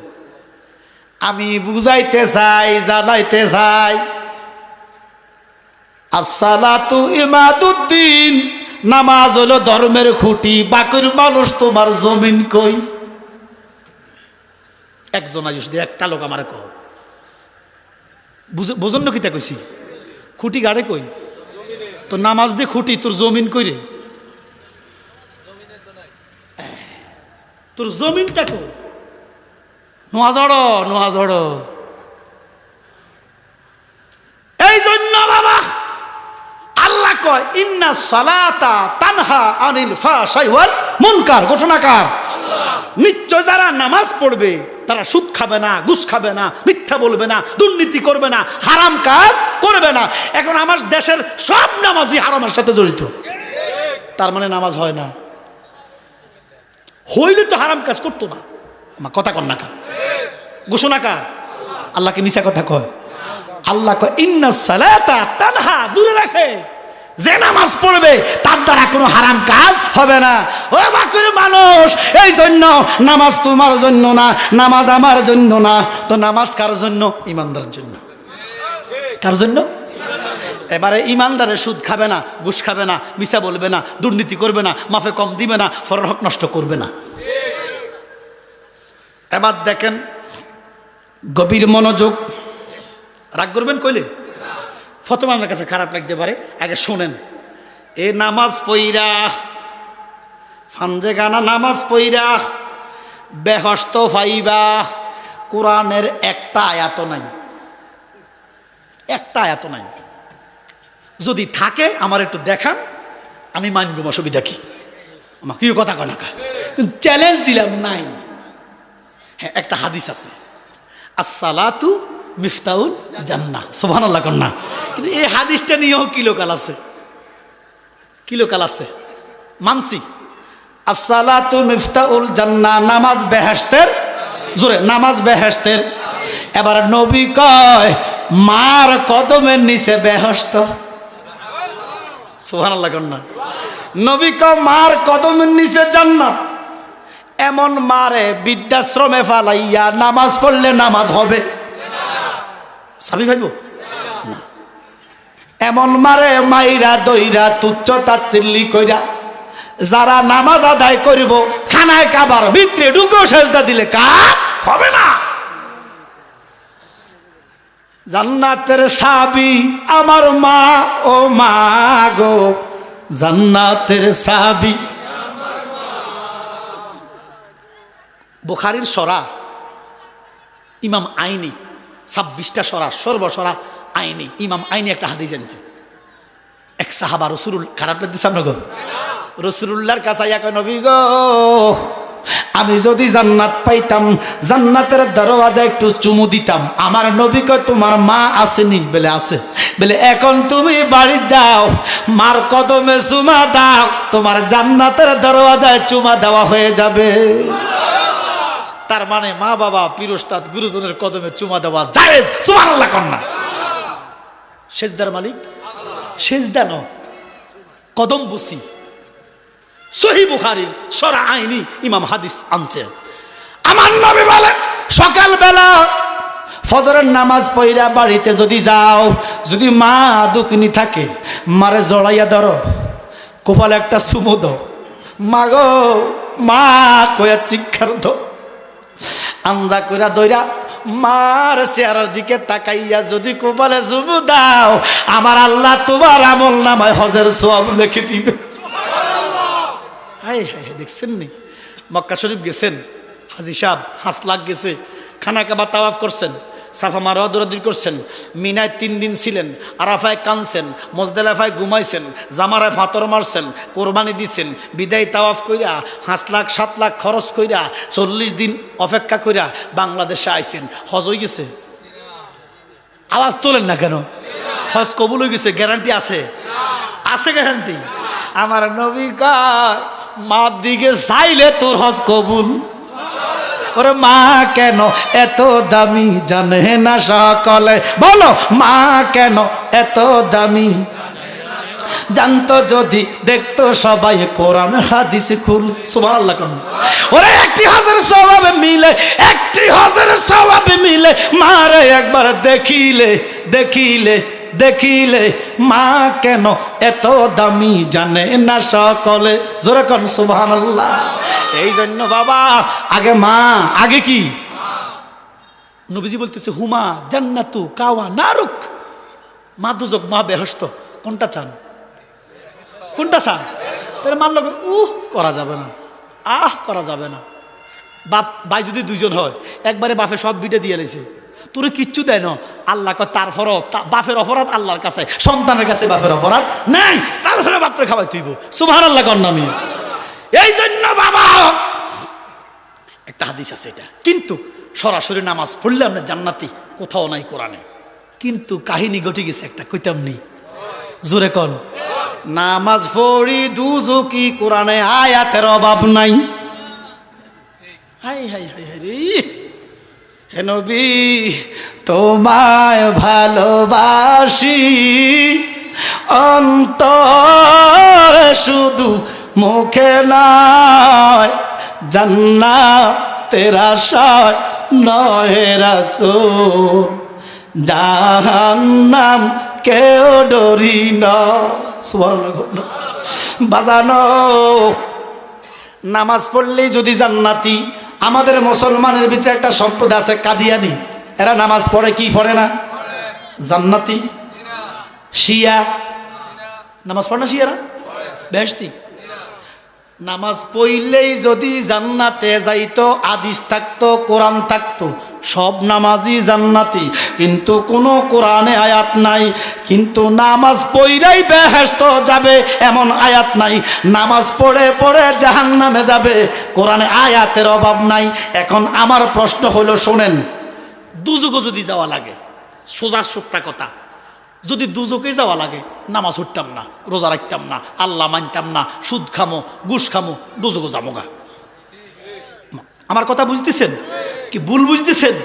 আমি বুঝাইতে চাই, জানাইতে চাই, আসসালাতু ইমাদুদ্দিন, নামাজ হলো ধর্মের খুঁটি। বাকুর মানুষ তোমার জমিন কই? একজন আজ একটা লোক আমার কহ, বোঝন কিতা কইছি? খুঁটি গাড়ে কই? তো নামাজ দে খুঁটি, তোর জমিন কই রে? তোর জমিনটা কই? নোয়া ঝড়, নোয়া ঝড়। এই জন্য বাবা আল্লাহ কয় ইন্না সালাতা তানহা আনিল ফাহশাই ওয়াল মুনকার। ঘোষণাকার নিশ্চয় যারা নামাজ পড়বে তারা সুদ খাবে না, ঘুষ খাবে না, মিথ্যা বলবে না, দুর্নীতি করবে না, হারাম কাজ করবে না। এখন আমার দেশের সব নামাজি হারামের সাথে জড়িত। তার মানে নামাজ হয় না? হইলে তো হারাম কাজ করতো না। আমার কথা কন না কার? ঘোষণাকার আল্লাহকে মিছা কথা কয়? আল্লাহ কয় ইন্না সালাতা তানহা, দূরে রাখে। যে নামাজ পড়বে তার দ্বারা কোনো হারাম কাজ হবে না। ও বাকুর মানুষ, এই জন্য নামাজ তোমার জন্য না, নামাজ আমার জন্য না। তো নামাজ কার জন্য? ইমানদারের জন্য। কার জন্য? এবারে ইমানদারে সুদ খাবে না, ঘুষ খাবে না, মিছা বলবে না, দুর্নীতি করবে না, মাফে কম দিবে না, পরের হক নষ্ট করবে না। এবার দেখেন গভীর মনোযোগ, রাগ করবেন কইলে ফতোয়া আমার কাছে খারাপ লাগতে পারে, আগে শোনেন। এ নামাজ পইরা ফানজে গানা নামাজ পইরা বেহস্ত ভাইবা, কোরআনের একটা আয়াত নাই, একটা আয়াত নাই। যদি থাকে আমার একটু দেখান, আমি মানব, অসুবিধা কি? আমার কেউ কথা কয় না, কিন্তু চ্যালেঞ্জ দিলাম নাই। হ্যাঁ, একটা হাদিস আছে, আসসালাতু মিফতাহুল জান্নাহ, সুবহানাল্লাহ কন্যা। কিন্তু এই হাদিসটা নিয়েও কি লোকাল আছে, কি লোকাল আছে, মানছি। আসসালাতু মিফতাহুল জান্নাহ, নামাজ বেহেশতের, জোরে, নামাজ বেহেশতের। এবার নবী কয় মার কদমের নিচে বেহেশত, সুবহানাল্লাহ কন্যা। নবী কয় মার কদমের নিচে জান্নাত। এমন মারে বৃদ্ধাশ্রমে ফালাইয়া নামাজ পড়লে নামাজ হবে? সাবি ভাইব না। এমন মারে মাইরা দইরা তুচ্ছ তাচ্ছিল্যি কইরা যারা নামাজ আদায় করিব, খানায় কাবার ভিতরে ঢুকেও সেজদা দিলে কাজ হবে না। জান্নাতের সাবি আমার মা, ও মা গো, জান্নাতের সাবি। বুখারীর সরা, ইমাম আইনি 26টা সরা, সর্বসরা আইনি। ইমাম আইনি একটা হাদিস জানছে, এক সাহাবা রসুল, খারাপ লাগতেছে আপনার গো, রসুল্লাহর কাছে কয় নবী গো, আমি যদি জান্নাত পাইতাম, জান্নাতের দরওয়াজা একটু চুমু দিতাম। আমার নবী কয় তোমার মা আসেনি? বলে আছে। বলে এখন তুমি বাড়ি যাও, মার কদমে চুমা দাও, তোমার জান্নাতের দরওয়াজায় চুমা দেওয়া হয়ে যাবে। তার মানে মা বাবা, পীর ওস্তাদ, গুরুজনের কদমে চুমা দেওয়া জায়েজ, সুবহানাল্লাহ কন্যা। সেজদার মালিক সেজদা ন, কদম বুসি। সহিহ বুখারীর সরা আইনি ইমাম হাদিস আনছে। আমার নবী বলে সকালবেলা ফজরের নামাজ পড়া বাড়িতে যদি যাও, যদি মা দুঃখিনী থাকে, মারে জড়াইয়া ধরো, কপালে একটা চুমু দাও, মা গো মা কয়া চিৎকার দাও, আঞ্জা কইরা দইরা মার চেহারার দিকে তাকাইয়া যদি কপালে চুমু দাও, আমার আল্লাহ তোমার আমল নামায় হজের সওয়াব লিখে দিবে। হাই হাই, দেখছেন নি? মক্কা শরীফ গেছেন, হাজি সাহেব 5 লাখ গেছে, খানা কাবা তাওয়াফ করছেন, সাফা মারওয়া দৌড়াদৌড়ি করছেন, মিনায় 3 দিন ছিলেন, আরাফায় কানছেন, মুজদালিফায় ঘুমাইছেন, জামারায় ফাতর মারছেন, কোরবানি দিছেন, বিদায় তাওয়াফ কইরা 5 লাখ 7 লাখ খরচ কইরা 40 দিন অপেক্ষা কইরা বাংলাদেশে আইছেন। হজ হয়ে গেছে? আওয়াজ তোলেন না কেন? হজ কবুল হয়ে গেছে, গ্যারান্টি আছে? আছে গ্যারান্টি। আমার নবী কয় মার দিকে চাইলে তোর হজ কবুল। ওরে মা কেন এত দামি জানে না সকলে, বলো মা কেন এত দামি, জানতো যদি দেখতো সবাই কোরআন হাদিস খুল, সুবহানাল্লাহ কোন। ওরে একটি হজের সওয়াবে মিলে, একটি হজের সওয়াবে মিলে, মারে একবার দেখিলে দেখিলে দেখিলে, মা কেন এত দামি জানে না সকলে, জোরে কোন সুবহানাল্লাহ। এই জন্য বাবা আগে মা, আগে কি? নবীজি বলতেছে হুমা জান্নাতু কাওয়া নারুক, মা দুজক মা বেহেশত, কোনটা চান? কোনটা চান? তাহলে মানল করা যাবে না, করা যাবে না। বাপ ভাই যদি 2 জন হয়, একবারে বাপে সব বিটে দিয়ে লেছে, তোরে কিচ্ছু দেয় না, আল্লাহ কয় তারপরও বাপের অপরাধ আল্লাহর কাছে, সন্তানের কাছে বাপের অপরাধ নাই, তারপরে বাপরে খাওয়াই তুইব, সুবহানাল্লাহ কর নামে। এই জন্য বাবা একটা হাদিস আছে এটা, কিন্তু সরাসরি নামাজ পড়লে আমরা জান্নাতি কোথাও নাই কোরআনে, কিন্তু কাহিনী ঘটে গেছে একটা, কইতাম নেই, জোরে কন। নামাজ পড়ি দুজকি, কোরআনে আয়াতের অভাব নাই। হাই হাই হাই হাই রে, হে নবী তোমায় ভালোবাসি, অন্তরে শুধু মুখে নয়, জান্নাতের আশায় নয় রাসূল, জাহান্নাম কেউ ডরি না। সুবহানাল্লাহ। বাজানো নামাজ পড়লেই যদি জান্নাতি। আমাদের মুসলমানের ভিতরে একটা সম্প্রদায় আছে কাদিয়ানি, এরা নামাজ পড়ে কি পড়ে না? জান্নাতি। শিয়া নামাজ পড়ে না? শিয়ারা বেহেশতি। নামাজ পড়লেই যদি জান্নাতে যাইতো, হাদিস থাকতো, কোরআন থাকতো, সব নামাজি জান্নাতি, কিন্তু কোনো কোরআনে আয়াত নাই কিন্তু নামাজ পড়াই বেহেশত যাবে এমন আয়াত নাই, নামাজ পড়ে পড়ে জাহান্নামে যাবে কোরআনে আয়াতের অভাব নাই। এখন আমার প্রশ্ন হলো, শোনেন, দুজকে যদি যাওয়া লাগে, সোজা সত্যা কথা, যদি দুজকে যাওয়া লাগে নামাজ পড়তাম না, রোজা রাখতাম না, আল্লাহ মানতাম না, সুদ খামো, ঘুষ খামো, দুজকে যামোগা। আমার কথা বুঝতেছেন কি ভুল বুঝতেছেন?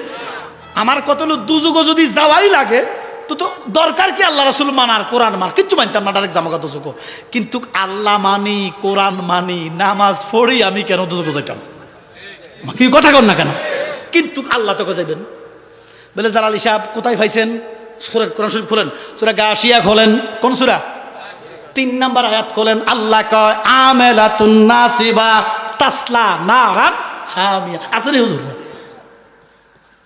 আমার কথা হলো দুজকে যদি যাওয়াই লাগে তো দরকার কি আল্লাহ রাসূল মানার, কোরআন মান, কিচ্ছু মানতাম না, ডাইরেক্ট জামাকা দুজকে। কিন্তু আল্লাহ মানি, কোরআন মানি, নামাজ পড়ি, আমি কেন দুজকে যাইতাম? কি কথা কন না কেন? কিন্তু আল্লাহ তোকে যাইবেন বলে। জালালি সাহেব কোথায় পাইছেন? সূরা কোরআন শরীফ খোলেন, সূরা গাশিয়া খোলেন। কোন সূরা? 3 নম্বর আয়াত খোলেন। আল্লাহ কয় আমেলাতুন নাসিবা তাসলা নারান হামিয়া। আসলে হুজুর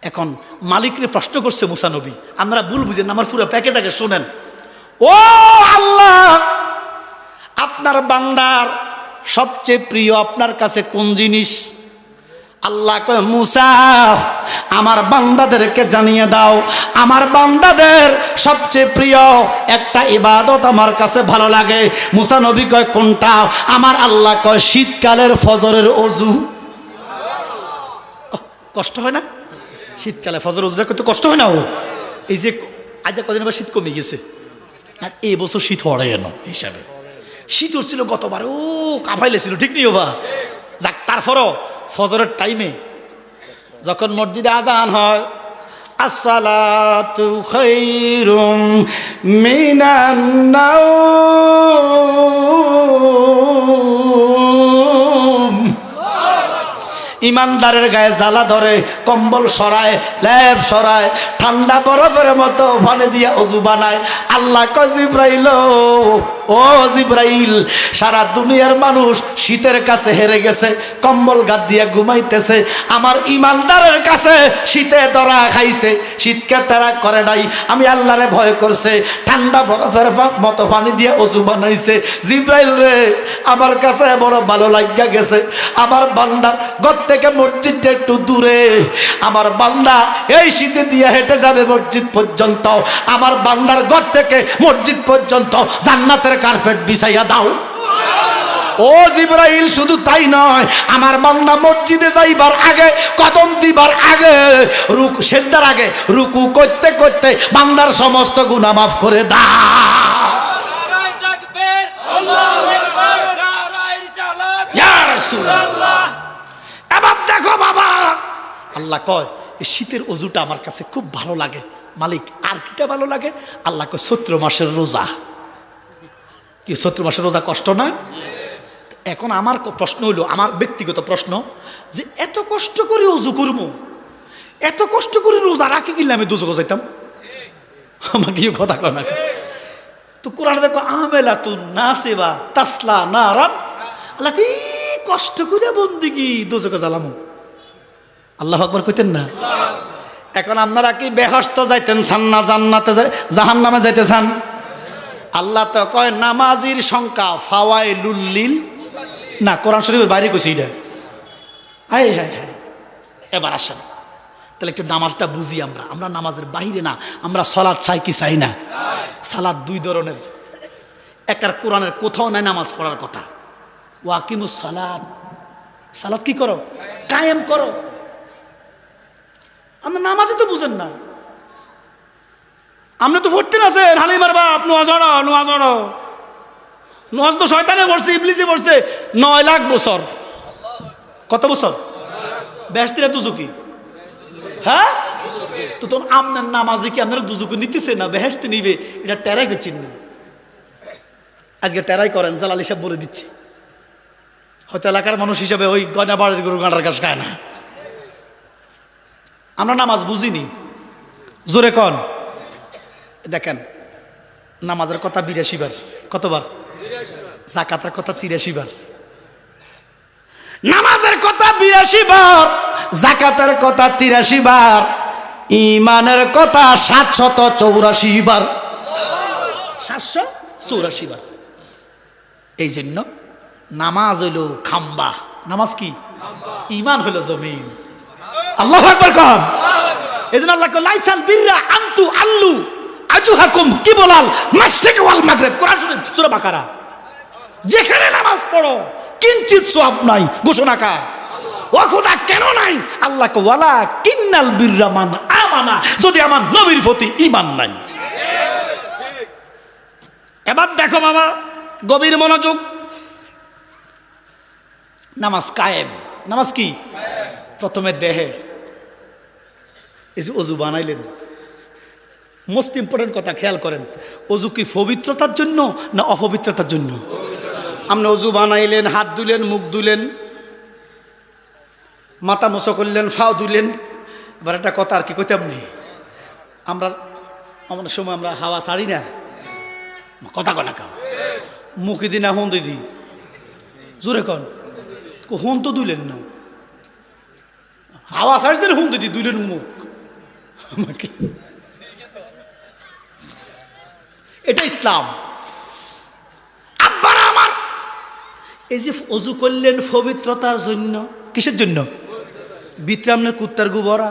এখন মালিকরে প্রশ্ন করছে মুসা নবী, আমরা ভুল বুঝেন, আমার পুরো প্যাকেজ আগে শোনেন। ও আল্লাহ, আপনার বান্দার সবচেয়ে প্রিয় আপনার কাছে কোন জিনিস? আল্লাহ কয় মুসা, আমার বান্দাদেরকে জানিয়ে দাও, আমার বান্দাদের সবচেয়ে প্রিয় একটা ইবাদত আমার কাছে ভালো লাগে। মুসা নবী কয় কোনটা? আমার আল্লাহ কয় শীতকালের ফজরের ওযু। কষ্ট হয় না? শীতকালে ফজর ওযুটা করতে কষ্ট হয় না? ও এই যে আজ কদিন আবার শীত কমে গেছে, আর এই বছর শীত হড়াই এনো হিসাবে শীত হচ্ছিল গতবার, ও কাঁপাইলেছিল, ঠিক নেই বা যাক। তারপরও ফজরের টাইমে যখন মসজিদে আজান হয়, আসসালাতু খায়রুম মিনান নাওম, ইমানদারের গায়ে জ্বালা ধরে, কম্বল সরায়, লেপ সরায়, ঠান্ডা বরফের মতো পানি দিয়ে ওযু বানায়। আল্লাহ কয় জিবরাইল, ও জিবরাইল, সারা দুনিয়ার মানুষ শীতের কাছে হেরে গেছে, কম্বল গাদ দিয়ে ঘুমাইতেছে, আমার ইমানদারের কাছে শীতে ধরা খাইছে, শীতকে তারা করে নাই, আমি আল্লাহরে ভয় করছে, ঠান্ডা বরফের মতো পানি দিয়ে ওযু বানাইছে। জিবরাইল রে, আমার কাছে বড় ভালো লাগিয়া গেছে, আমার বান্দার ঘর থেকে মসজিদটা একটু দূরে, আমার বান্দা এই শীতে দিয়ে হেঁটে যাবে মসজিদ পর্যন্ত, আমার বান্দার ঘর থেকে মসজিদ পর্যন্ত জান্নাতের কার্পেট বিছাইয়া দাও। ও জিবরাইল, শুধু তাই নয়, আমার বান্দা মসজিদে যাইবার আগে, কদম দিবার আগে, সেজদার আগে রুকু করতে করতে বান্দার সমস্ত গুনাহ মাফ করে দাও। ইয়া রাসূলুল্লাহ। এবার দেখো বাবা, আল্লাহ কয় এই শীতের ওযুটা আমার কাছে খুব ভালো লাগে। মালিক, আর কিটা ভালো লাগে? আল্লাহ কয় চৈত্র মাসের রোজা। কি চৈত্র মাসের রোজা কষ্ট না? এখন আমার প্রশ্ন হইল, আমার ব্যক্তিগত প্রশ্ন, যে এত কষ্ট করে ওযু করবো, এত কষ্ট করে রোজা রাখি কিনলে আমি দুজকে যাইতাম? আমাকে কথা কয় না তো? কোরআন দেখো আমেলাতুন নাসিবা তাসলা নারান, আল্লাহ কি কষ্ট করে বন্দিগি দুজকে জ্বালামু। আল্লাহু আকবার কইতেন না? এখন আপনারা কি বেহেশত যাইতেন চান না জান্নাতে জাহান্নামে যাইতে চান? আল্লাহ তো কয় নামাজির সংখ্যা ফাওয়াইলুল লিল, না কোরআন শরীফের বাইরে কইছি এটা। হায় হায় হায়। এবার আসেন তাহলে একটু নামাজটা বুঝি। আমরা নামাজের বাইরে না, আমরা সালাত চাই কি চাই না? সালাত দুই ধরনের, একটা কোরআনের কোথাও নাই নামাজ পড়ার কথা, ওয়াকিমুস সালাত, সালাত কি করো? কায়েম করো। আমরা নামাজে তো বুঝেন না, আমরা তো পড়তেন আছেন হালিমার বাপ, নোয়াজ তো শয়তানে পড়ছে, ইবলিসে পড়ছে 9 লাখ বছর। কত বছর? বেহেশতিরা দুজকি। হ্যাঁ, তো তখন আপনার নামাজে কি আপনারা দুজকে নিতেছে না বেহেশতে নিবে? এটা টেরাই করছেন না। আজকে টেরাই করেন, জালালি সাহেব বলে দিচ্ছে। হয়তো এলাকার মানুষ হিসাবে ওই গয়না বাড়ির গরু গাঁটার কাজ খায় না। আমরা নামাজ বুঝিনি, জোরে কন। দেখেন নামাজের কথা 82 বার, কতবার? যাকাতের কথা 83 বার, নামাজের কথা 82 বার, যাকাতের কথা 83 বার, ঈমানের কথা 784 বার। 784 বার। এই জন্য নামাজ হইল খাম্বা। নামাজ কি? ঈমান হইল জমিন। আল্লাহু আকবার কন। এজন্য আল্লাহ কয় লাইসাল বিররা আনতু আল্লু আজুহাকুম কিবলাল মাশরিক ওয়াল মাগরিব। কোরআন শরীফ সূরা বাকারা। যেখানে নামাজ পড়ো কিঞ্চিত সওয়াব নাই, ঘোষণাকার। ও খোদা কেন নাই? আল্লাহ কয় ওয়ালা কিন্নাল বিররা মান আমানা, যদি আমার নবীর প্রতি ঈমান নাই। এবার দেখো বাবা, গভীর মনোযোগ। নামাজ কায়েম। নামাজ কি? প্রথমে দেহে এই যে অজু বানাইলেন, মোস্ট ইম্পর্টেন্ট কথা খেয়াল করেন, অজু কি পবিত্রতার জন্য না অপবিত্রতার জন্য? আপনি অজু বানাইলেন, হাত ধুলেন, মুখ ধুলেন, মাথা মোছা করলেন, ফাও ধুলেন। এবার একটা কথা আর কি কইতাম নি, আমরা আমাদের সময় আমরা হাওয়া ছাড়ি না, কথা কনা কাম মুখে দিন হন দিদি জোরে কন হন তো দুলেন না, হাওয়া ছাড়ছেন হন দিদি দুলেন মুখ। এটা ইসলাম। আব্বারা আমার এই যে অজু করলেন পবিত্রতার জন্য, কিসের জন্য? ভিতরে আপনার কুত্তার গুবরা,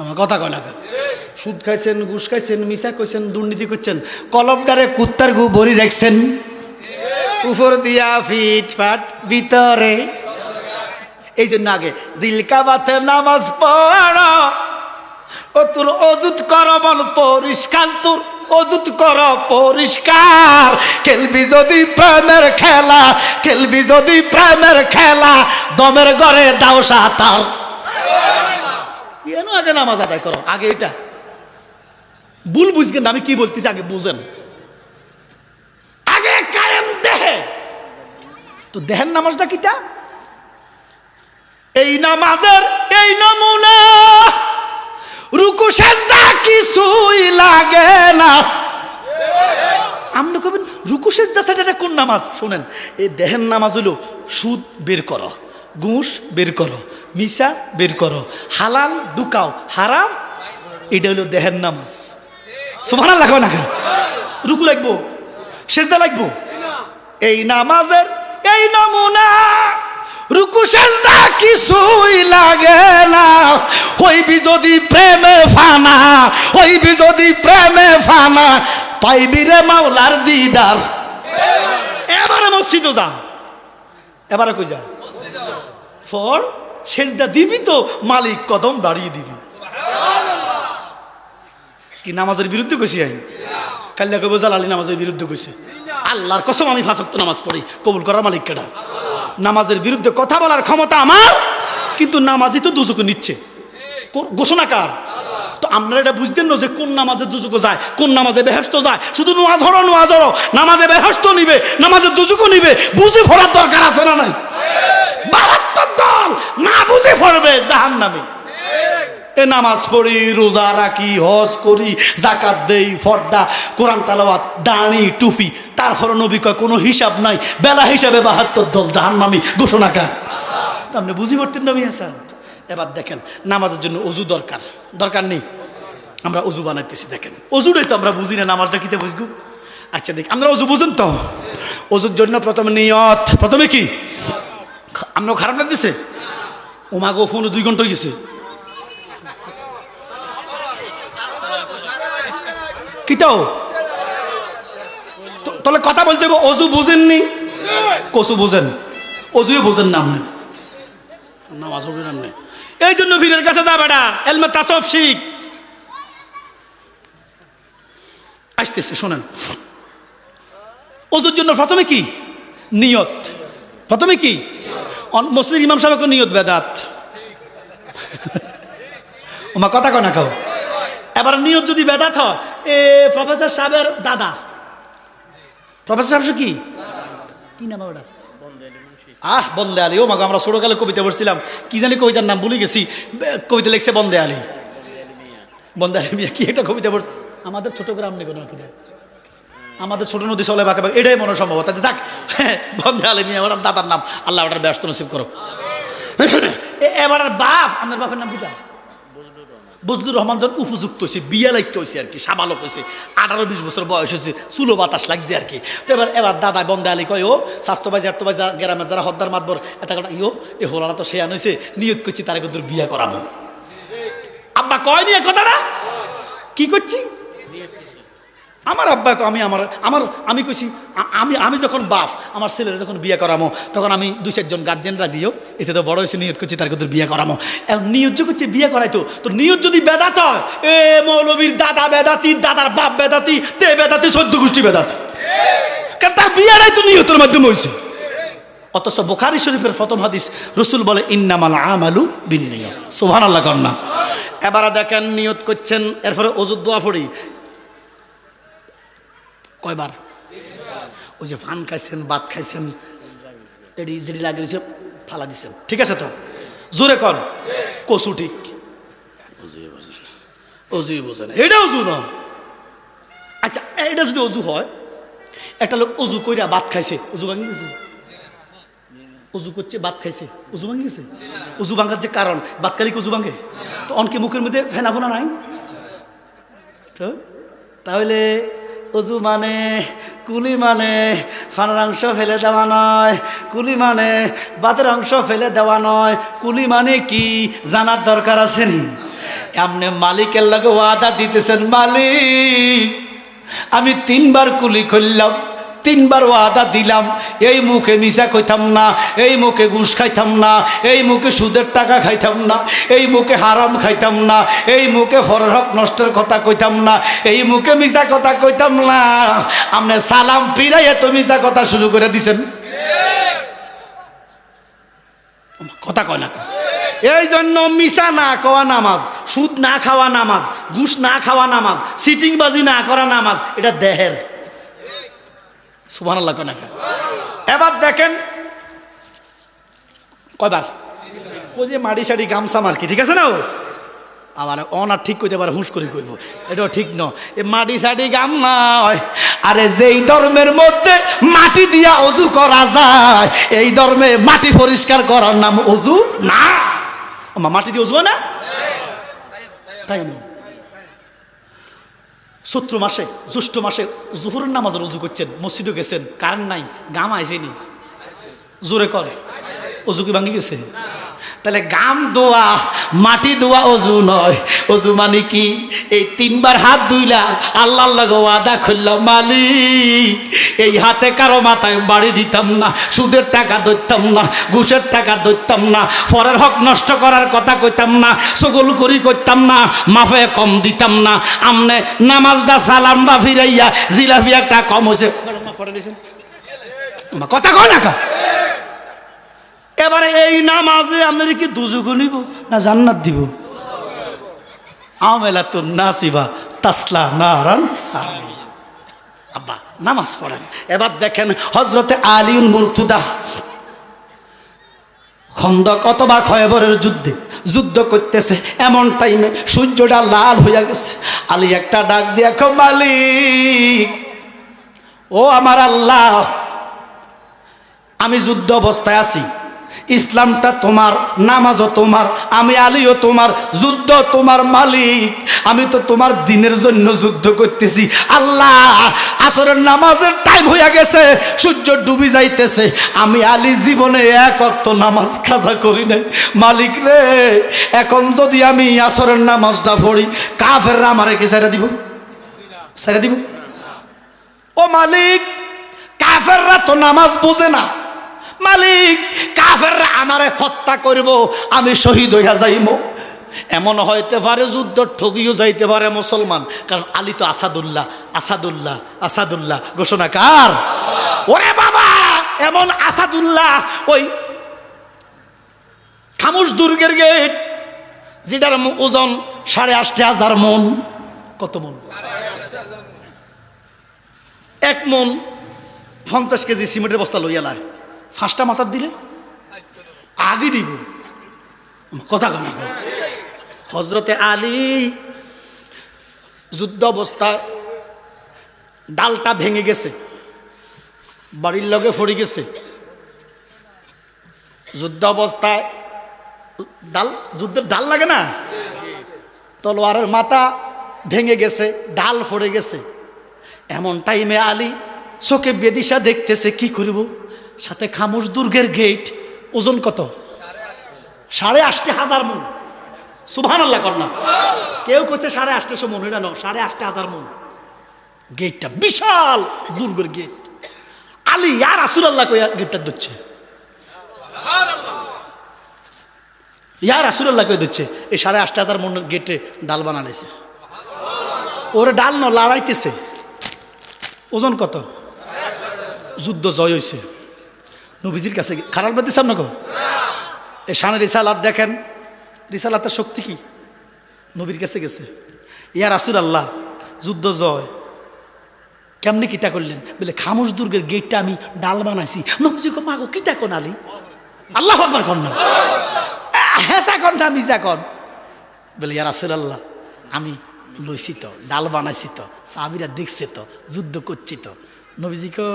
আমার কথা কয় না, সুদ খাইছেন, ঘুষ খাইছেন, মিশা কইছেন, দুর্নীতি করছেন, কলমটারে কুত্তার গু ভরি রাখছেন, উপর দিয়া ফিট ফাট ভিতরে। এই জন্য আগে দিল কাবাতে নামাজ পড়ো, ও তোর অজুত কর মন পরিষ্কার, তোর অজুত কর পরিষ্কার। খেলবি যদি প্রেমের খেলা, খেলবি যদি প্রেমের খেলা, দমের ঘরে দাও সাঁতার। কেন আগে নামাজ আদায় করো? আগে এটা ভুল বুঝবেন, আমি কি বলতেছি আগে বুঝেন। আগে কায়েম দেহে, তো দেহের নামাজটা কিটা? এই নামাজের এই নমুনা, রুকু সেজদা কিছুই লাগে না। আপনি কবেন রুকু সেজদা সেটা কোন নামাজ? শোনেন, এই দেহের নামাজ হলো সুদ বের করো, ঘুষ বের করো, মিশা বের করো, হালাল ঢুকাও, হারাম, এটা হলো দেহের নামাজ। সুবহানাল্লাহ কয় না? রুকু লাগবো, সেজদা লাগবো। এই নামাজের এই নমুনা, রুকু সেজদা কিছুই লাগে না। হইবি যদি প্রেমে ফানা, হইবি যদি প্রেমে ফানা, পাইবি রে মাওলার দিদার। এবারে মসজিদে যা, এবারে কই যা ফর সেজদা দিবি তো মালিক কদম বাড়িয়ে দিবি। কি নামাজের বিরুদ্ধে কইছি? আমি কাল্লা কইব জালালি নামাজের বিরুদ্ধে কইছে। আল্লাহর কসম আমি 5 ওয়াক্ত নামাজ পড়ি, কবুল করার মালিক কেডা? নামাজের বিরুদ্ধে কথা বলার ক্ষমতা আমার, কিন্তু নামাজই তো দুজকে নিচ্ছে, ঘোষণাকার। তো আপনারা এটা বুঝতেন না যে কোন নামাজে দুজকে যায়, কোন নামাজে বেহেশত যায়। শুধু নোয়াজ হরো, নোয়াজ হরো, নামাজে বেহেশত নিবে, নামাজে দুজকে নিবে। বুঝে পড়ার দরকার আছে না নাই? 72 দল না বুঝে পড়বে জাহান্নামে। এ নামাজ পড়ি, রোজা রাখি, হজ করি, জাকাত দেই, ফর্দা, কোরআন তালাওয়াত, দাড়ি, টুপি, তারপর নবী কয় কোনো হিসাব নাই, বেলা হিসাবে 72 দল জাহান্নামী, ঘোষণাকার। আপনি বুঝি পড়তেন নবী হাসান। এবার দেখেন নামাজের জন্য অজু দরকার, দরকার নেই? আমরা অজু বানাইতেছি, দেখেন অজুটাই তো আমরা বুঝি না, নামাজটা কিতে বুঝবো? আচ্ছা দেখ, আমরা অজু বুঝেন তো? অজুর জন্য প্রথমে নিয়ত, প্রথমে কি? আমরা খারাপ লাগতেছে? ওমাগো ফোনে 2 ঘন্টা হয়ে গেছে, কিটাও তাহলে কথা বলতে হবে। অজু বুঝেননি, কসু বুঝেন, অজুই বুঝেন না আপনি, নামাজ হবে না। এই জন্য পীরের কাছে যা বেটা, এলমে তাসাউফ শিখ। আসতেছে শোনেন, অজুর জন্য প্রথমে কি? নিয়ত। প্রথমে কি? মসজিদ ইমাম সাহেবকে নিয়ত বেদাত। ওমা কথা কয় না খাও। এবার নিয়ত যদি বেদাত হয়, প্রফেসর সাহেবের দাদা, প্রফেসর সাহেব কি কি নাম ওটা? বন্দে আলী। ও মাগো, আমরা ছোটকালে কবিতা পড়ছিলাম, কি জানি কবিতার নাম ভুলে গেছি। কবিতা লিখছে বন্দে আলী। বন্দে আলী মিয়া কি একটা কবিতা পড়ছে। আমাদের ছোট গ্রাম নেই, আমাদের ছোট নদী চলে বাঁকে বাঁকে, এটাই মনে সম্ভবত। যাক, বন্দে আলী মিয়া আমার দাদার নাম, আল্লাহ ওটার ব্যস্ত নসিব করো। এবার বাপ, আপনার বাপের নাম কিটা? বজলুর রহমান। যখন উপযুক্ত হয়েছে, বিয়া লাগতে হয়েছে আর কি, সাবালক হয়েছে, 18-20 বছর বয়স হয়েছে, চুলো বাতাস লাগছে আর কি। তো এবার দাদা বন্দে আলী কয়, ও স্বাস্থ্য ভাই জারতো ভাই গ্রামের যারা হদ্দার মাতবর, এটা কথা ইও এ হোলারা তো শেয়ান হয়েছে, নিয়ত করছি তার কিন্তু বিয়া করাবো। কয়নি এই কথাটা? কি করছি? আমার আব্বা আমি কইছি আমি যখন বাপ আমার ছেলেরা যখন বিয়ে করামো তখন আমি 2-4 জন গার্জেনরা দিও, এতে তো বড় হয়েছে নিয়ত করছি তার কথা বিয়ে করামো। এখন নিয়ত করছে বিয়ে করাইতো, তো নিয়ত যদি বেদাত হয়, এ মৌলবীর দাদা বেদাতি, দাদার বাপ বেদাতি, তে বেদাতি, 14 গোষ্ঠী বেদাতি, কারণ তার বিয়েটাই তো নিয়তের মাধ্যমে হয়েছে। অথচ বুখারী শরীফের প্রথম হাদিস রাসূল বলে ইন্নামাল আমালু বিন্নিয়াত। সুবহানাল্লাহ কন্যা। এবারে দেখেন নিয়ত করছেন, এরপরে ওযুর দোয়া পড়ি কয়বার? ওই যে পান খাইছেন, ভাত খাইছেন, এটি যেটি লাগিয়েছে ফালা দিচ্ছেন, ঠিক আছে তো? জোরে কর কসু ঠিক অজুই বোঝে না, এটা অজু না। আচ্ছা এটা যদি অজু হয়, একটা লোক অজু কইরা ভাত খাইছে, অজু ভাঙি গেছে? অজু করছে ভাত খাইছে, অজু ভাঙি গেছে? অজু ভাঙার যে কারণ, ভাত খালি অজু ভাঙে, তো অনকে মুখের মধ্যে ফেনা ফোনা নাই তো? তাহলে অজু মানে কুলি মানে ফানের অংশ ফেলে দেওয়া নয়, কুলি মানে বাতের অংশ ফেলে দেওয়া নয়। কুলি মানে কি জানার দরকার আছে নি? আপনি মালিকের লগে ওয়াদা দিতেছেন, মালিক আমি 3 বার কুলি করলাম, 3 বার ওয়াদা দিলাম, এই মুখে মিশা খাইতাম না, এই মুখে ঘুষ খাইতাম না, এই মুখে সুদের টাকা খাইতাম না, এই মুখে হারাম খাইতাম না, এই মুখে পরের হক নষ্টের কথা কইতাম না, এই মুখে মিশা কথা কইতাম না। আপনি সালাম ফিরাইয়া তো মিশা কথা শুরু করে দিছেন, কথা কয় না? এই জন্য মিশা না খাওয়া নামাজ, সুদ না খাওয়া নামাজ, ঘুষ না খাওয়া নামাজ, সিটিংবাজি না করা নামাজ, এটা দেহের। সুবহানাল্লাহ কয় না? এবার দেখেন কয়বার? ওই যে মাটি সাড়ি গামছা মার্কি, ঠিক আছে না? আবার অনার ঠিক কইতে পারে, হুঁশ করে কইব, এটাও ঠিক ন। এ মাটি সাড়ি গাম নয়, আরে যেই ধর্মের মধ্যে মাটি দিয়া অজু করা যায়, এই ধর্মে মাটি পরিষ্কার করার নাম অজু না। মাটি দিয়ে অজু হয় না? তাই চৈত্র মাসে, জ্যৈষ্ঠ মাসে জোহরের নামাজের অজু করছেন, মসজিদে গেছেন, কারেন্ট নাই, গাম আইসেনি, জোরে কর, অজু কি ভাঙি গেছে? তাহলে গাম দোয়া মাটি দোয়া অজু নয়। অজু মানে কি? এই 3 বার হাত ধুইলা আল্লাহর লগে ওয়াদা করলাম, মালিক এই হাতে কারো মাথায় বাড়ি দিতাম না, সুদের টাকা ধরতাম না, ঘুষের টাকা ধরতাম না, পরের হক নষ্ট করার কথা কইতাম না, চগল করি করতাম না, মাফে কম দিতাম না। আমনে নামাজটা সালামটা ফিরাইয়া জিলাপি একটা কম হয়েছে, কথা কয় না কা? এবারে এই নামাজে আপনাদের কি দুজক নিব না জান্নাত দিব? আমেলাতুন নাসিবা তাসলা নারান। আব্বা নামাজ পড়েন। এবার দেখেন হযরতে আলীউল মুরতাদা খন্দক অথবা খয়বরের যুদ্ধ করতেছে, এমন টাইমে সূর্যটা লাল হইয়া গেছে। আলী একটা ডাক দিয়া কয়, মালিক ও আমার আল্লাহ, আমি যুদ্ধ অবস্থায় আছি, ইসলামটা তোমার, নামাজও তোমার, আমি আলীও তোমার, যুদ্ধ তোমার মালিক, আমি তো তোমার দিনের জন্য যুদ্ধ করতেছি। আল্লাহ আসরের নামাজের টাইম হইয়া গেছে, সূর্য ডুবি যাইতেছে, আমি আলী জীবনে 1 ওয়াক্ত নামাজ কাজা করি নাই। মালিক রে, এখন যদি আমি আসরের নামাজটা পড়ি, কাফেররা আমারে কি ছেড়ে দিব? ছেড়ে দিব? ও মালিক, কাফেররা তো নামাজ বোঝে না, মালিক কাফেররা আমারে হত্যা করব, আমি শহীদ হইয়া যাইব। এমন হইতে পারে যুদ্ধ ঠকিও যাইতে পারে মুসলমান, কারণ আলী তো আসাদুল্লাহ, আসাদুল্লাহ, আসাদুল্লাহ ঘোষণা কার? ওরে বাবা, এমন আসাদুল্লাহ ওই খামুশ দুর্গের গেট, যেটার ওজন 8,500 মন। কত মন? 1 মন 50 কেজি সিমেন্টের বস্তা লইয়া লায়, 5টা মাথার দিলে আগে দিব, কথা কয় না? হযরতে আলী যুদ্ধ অবস্থায় ডালটা ভেঙে গেছে, বাড়ির লগে পড়ে গেছে। যুদ্ধ অবস্থায় ডাল, যুদ্ধের ডাল লাগে না, তলোয়ারের মাথা ভেঙে গেছে, ডাল পড়ে গেছে। এমন টাইমে আলী চোখে বেদিশা দেখতেছে, কি করব? সাথে খামোশ দুর্গের গেট, ওজন কত? 8,500 মন। সুবহানাল্লাহ কর না। কেউ কইছে 850 মন, এটা না, 8,500 মন। গেটটা বিশাল দুর্গের গেট। আলী ইয়া রাসূলুল্লাহ কইয়া গেটটা দিচ্ছে, ইয়া রাসূলুল্লাহ কই দিচ্ছে। এই 8,500 মন গেটে ডাল বানাইছে। ওরে ডাল ন লড়াইতেছে। ওজন কত? যুদ্ধ জয় হয়েছে। নবীজির কাছে খারাপ বাদ দিছে আপনাকে। এই শানের রিসালাত দেখেন, রিসালাতের শক্তি কি? নবীর কাছে গেছে, ইয়া রাসূলুল্লাহ যুদ্ধ জয় কেমনি কিতা করলেন? বলে খামোশ দুর্গের গেটটা আমি ডাল বানাইছি। নবীজি কো মাগো কিতা কোন আলী, আল্লাহু আকবার কর না, হেসা কর না মিজা কর। বলে ইয়া রাসূলুল্লাহ আমি লইছি তো, ডাল বানাইছি তো, সাহাবীরা দেখছে তো, যুদ্ধ করছি তো। নবীজি কো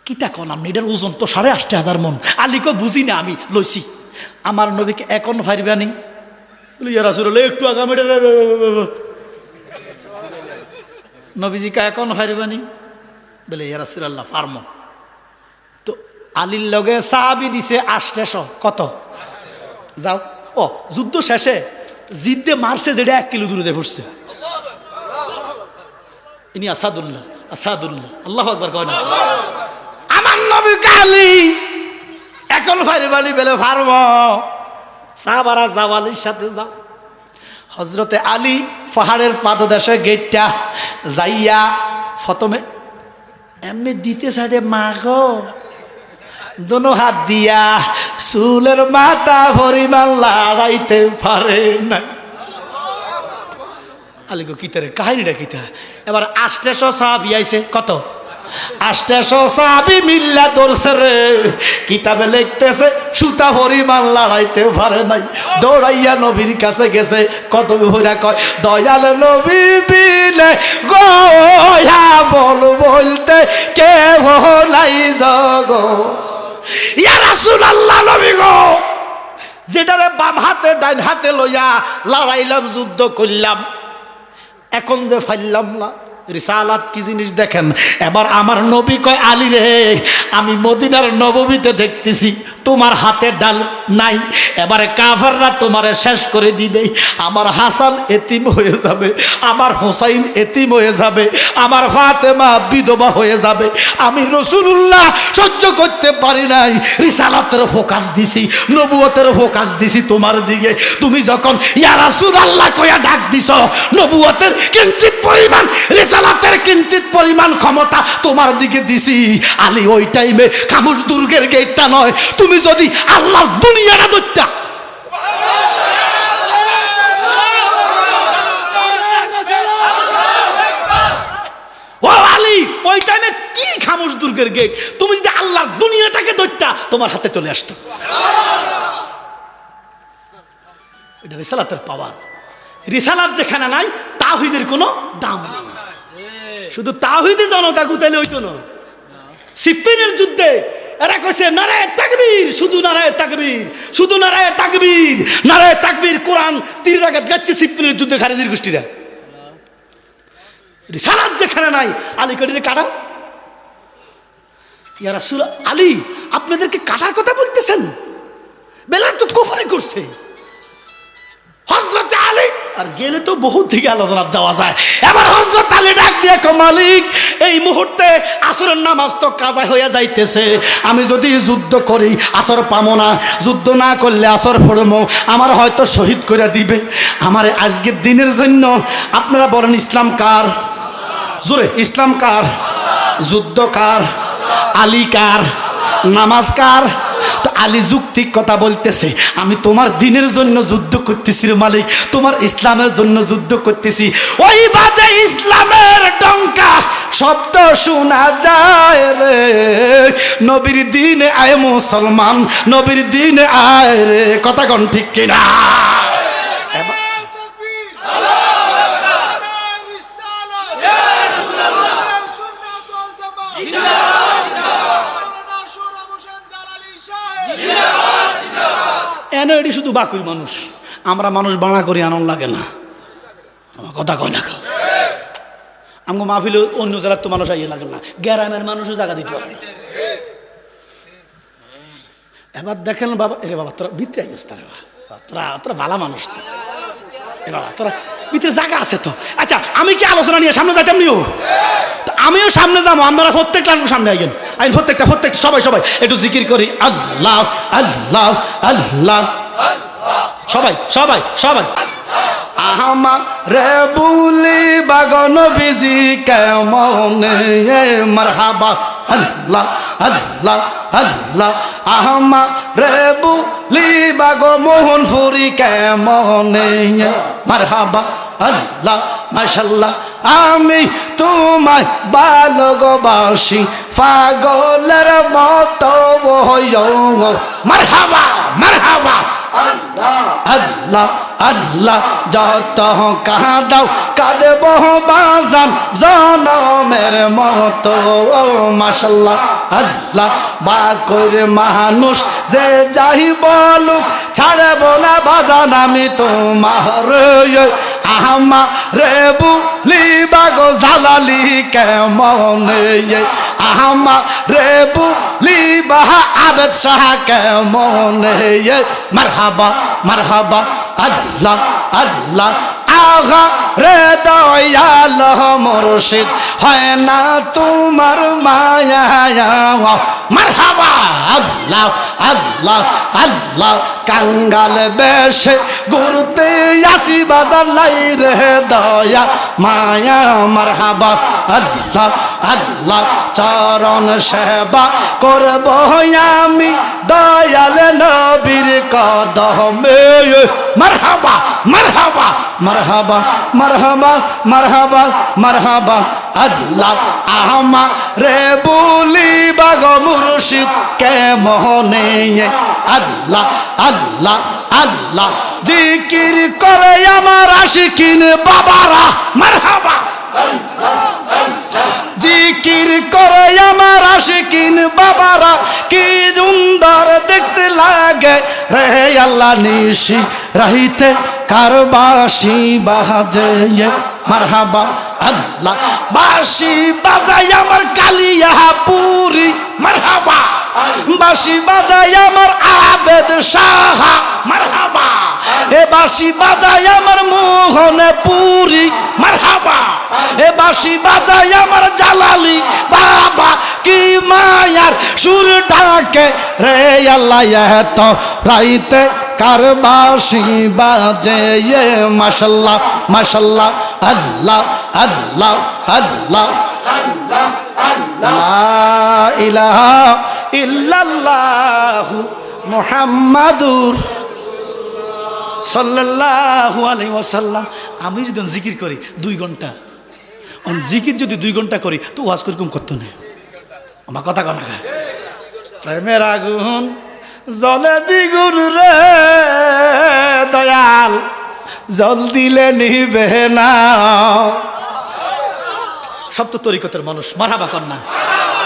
কিতা কোন আপনি, এটার ওজন তো 8,500 মন। আলী কো বুঝি না, আমি লইছি। আমার নবীকে এখন ফাইরবানি। বলে ইয়া রাসূলুল্লাহ একটু আগাম, নবীজি কা এখন ফাইরবানি। বলে ইয়া রাসূলুল্লাহ ফার্মো। তো আলীর লগে সাহাবী দিছে 800। কত? যাও। ও যুদ্ধ শেষে জিদ্দে মারছে যেটা 1 কিলো দূরে পড়ছে। ইনি আসাদুল্লাহ, আসাদুল্লাহ, আল্লাহু আকবার কয় না। আমার নবী কালী এখন ফাইরবানি বলে ফার্মো। সাহাবারা যাও, আলীর সাথে যাও। হজরতে আলী পাহাড়ের পাদদেশে গেটটা যাইয়া প্রথমে এমনি দিতে চাইতে মা গো, দোনো হাত দিয়া চুলের মাথা পরিমাণ লাগাইতে পারে না। আলী গো কিতারে কাহিনীটা কিতা? এবার 800 সাহাবী আইছে। কত? 800 সাহাবী মিল্লা ধরছে রে। কিতাবে লিখতেছে সুতা পরিমাণ লড়াইতে পারে নাই, দৌড়াইয়া নবীর কাছে গেছে। কত হইরা কয় দয়াল নবী বিলে গোয়া বল বলতে কে নাই জগো। ইয়া রাসূলুল্লাহ নবী গো, যেটারে বাম হাতে ডাইন হাতে লইয়া লড়াইলাম, যুদ্ধ করলাম, এখন যে ফাইলাম না। রিসালাত কি জিনিস দেখেন। এবার আমার নবী কয় আলী রে, আমি মদিনার নববীতে দেখতেছি তোমার হাতে ডাল নাই। এবারে কাফেররা তোমারে শেষ করে দিবে। আমার হাসান এতিম হয়ে যাবে, আমার হোসাইন এতিম হয়ে যাবে, আমার ফাতেমা বিধবা হয়ে যাবে। আমি রাসূলুল্লাহ সহ্য করতে পারি নাই। রিসালাতের ফোকাস দিছি, নবুয়তের ফোকাস দিছি তোমার দিকে। তুমি যখন ইয়া রাসূলুল্লাহ কইয়া ডাক দিছ, নবুয়তের কিঞ্চিত পরিমাণ, রিসালাতের কিঞ্চিত পরিমাণ ক্ষমতা তোমার দিকে দিছি। আলী ওই টাইমে খামোশ দুর্গের গেটটা নয়, তুমি যদি আল্লাহর দুনিয়াটা ধরতা। ও আলী ওই টাইমে কি খামোশ দুর্গের গেট, তুমি যদি আল্লাহর দুনিয়াটাকে ধরতা তোমার হাতে চলে আসতো। এটা রিসালাতের পাওয়ার। রিসালাত যেখানে নাই তাওহীদের কোনো দাম নেই। শুধু তাওহীদে জনতা গুতাইলে হইতো না। সিফিনের যুদ্ধে এরা কইছে নারায়ে তাকবীর, শুধু নারায়ে তাকবীর, শুধু নারায়ে তাকবীর, নারায়ে তাকবীর। কোরআন 3 রাকাত গাচ্ছে সিফিনের যুদ্ধে খারেজির গোষ্ঠীরা। রিসালাত যেখানে নাই আলী কটিরে কাটাও। ইয়া রাসূল আলী আপনাদেরকে কাটার কথা বলতেছেন? বেলাল তো কুফরি করছে। হযরত আলী আর গেলে তো বহুত দিকে আলোচনা যাওয়া যায়। এবার হযরত আলী ডাক দিয়ে কো মালিক, এই মুহূর্তে আসরের নামাজ তো কাজা হয়ে যাইতেছে। আমি যদি যুদ্ধ করি আসর পামো না, যুদ্ধ না করলে আসর পড়মো, আমার হয়তো শহীদ করে দিবে। আমার আজকের দিনের জন্য আপনারা বলেন ইসলাম কার? জোরে ইসলাম কার? যুদ্ধ কার? আলী কার? নামাজ কার? তো আলী যুক্তিক কথা বলতেছে, আমি তোমার দিনের জন্য যুদ্ধ করতেছি রে মালিক, তোমার ইসলামের জন্য যুদ্ধ করতেছি। ওই বাজে ইসলামের ডঙ্কা শব্দ শোনা যায় রে, নবীর দিনে আয় মুসলমান, নবীর দিনে আয় রে। কথা কোন ঠিক কিনা? এনে এটি শুধু বাকুই মানুষ, আমরা মানুষ বাড়া করি, আনন্দ লাগে না। কথা কয় না, আমাকে মাহফিল অন্য জেলার তো মানুষ আইয়ে লাগে না, গ্রামের মানুষও জায়গা দিতে হবে। এবার দেখেন বাবা, এরে বাবা তোরা ভিতরে আইস, তারা তোরা তোরা ভালো মানুষ তো বাবা, তোরা ভিতরে জায়গা আছে তো। আচ্ছা আমি কি আলোচনা নিয়ে সামনে যাইতাম নিও, আমিও সামনে যাবো, আপনারা প্রত্যেকটা সামনে আইগেন। আমি প্রত্যেকটা সবাই সবাই একটু জিকির করি, আল্লাহ আল্লাহ আল্লাহ, সবাই সবাই সবাই। আমার রে বুলি বাগন বিজি কেমনে মারহাবা আল্লাহ আল্লাহ আল্লাহ, আমার রে বুলি বাগ মোহন ফুরি কেমনে মারহাবা আল্লাহ মাশাল্লাহ। আমি তোমায় ভালোবাসি পাগলের মতো মারহাবা মারহাবা আল্লাহ আল্লাহ। যত কাঁদাও কাঁদব বাজান জনমের মতো মাশাল্লাহ আল্লাহ। বাকর মানুষ যে যাই বলুক ছাড়ব না বাজান আমি তোমার, আমারে বুলি বাগো জালালি কেমনে, আমারে বুলি বাহা আবেদ শাহ কেমনে মারহাবা মারহাবা আল্লাহ আল্লাহ। আগা রে দয়াল মুর্শিদ হয় না তোমার মায়া মারহাবা আল্লাহ আল্লাহ আল্লাহ। কাঙ্গাল বেশে ঘুরতে আসি বাজার লাই রে দয়া মায়া মারহাবা আল্লাহ আল্লাহ। চরণ সেবা করব আমি দয়াল নবীর কদমে মারহাবা মারহাবা মারহাবা মারহাবা মারহাবা মারহাবা আল্লাহ। আমারে বুলি বাগ মুর্শিদ কেমনে আল্লাহ আল্লাহ আল্লাহ। জিকির করে আমার আশিকিন বাবারা মারহাবা, জিকির করে আমার আশিকিন বাবারা কি সুন্দর দেখতে লাগে রে আল্লাহ। নিশি রাহিতে কারবাসি বাজে মারহাবা আল্লাহ। বাঁশি বাজাই আমার কালিয়া পুরি মারহাবা, বাঁশি বাজাই আমার আবেদ শাহ মারহাবা, এ বাঁশি বাজাই আমার মোহনে পুরি মারহাবা, এ বাঁশি বাজাই আমার জালালি বাবা কি মায়ার সুর ডাকে রে আল্লাহ। তো রাইতে কারবাসি বাজে মাশাল্লাহ মাশাল্লাহ আল্লাহ আল্লাহ আল্লাহ লা ইলাহা ইল্লাল্লাহু মুহাম্মাদুর সাল্লাল্লাহু আলাইহি ওয়াসাল্লাম। আমি যদি জিকির করি 2 ঘন্টা, জিকির যদি 2 ঘন্টা করি তো ওয়াজ করকম করতো না। আমার কথা কনা খায় প্রেমের আগুন জলে দ্বিগুণ রে দয়াল, জল দিলে নিবে না। সব তো তরিকতের মানুষ মারহাবা কন্যা।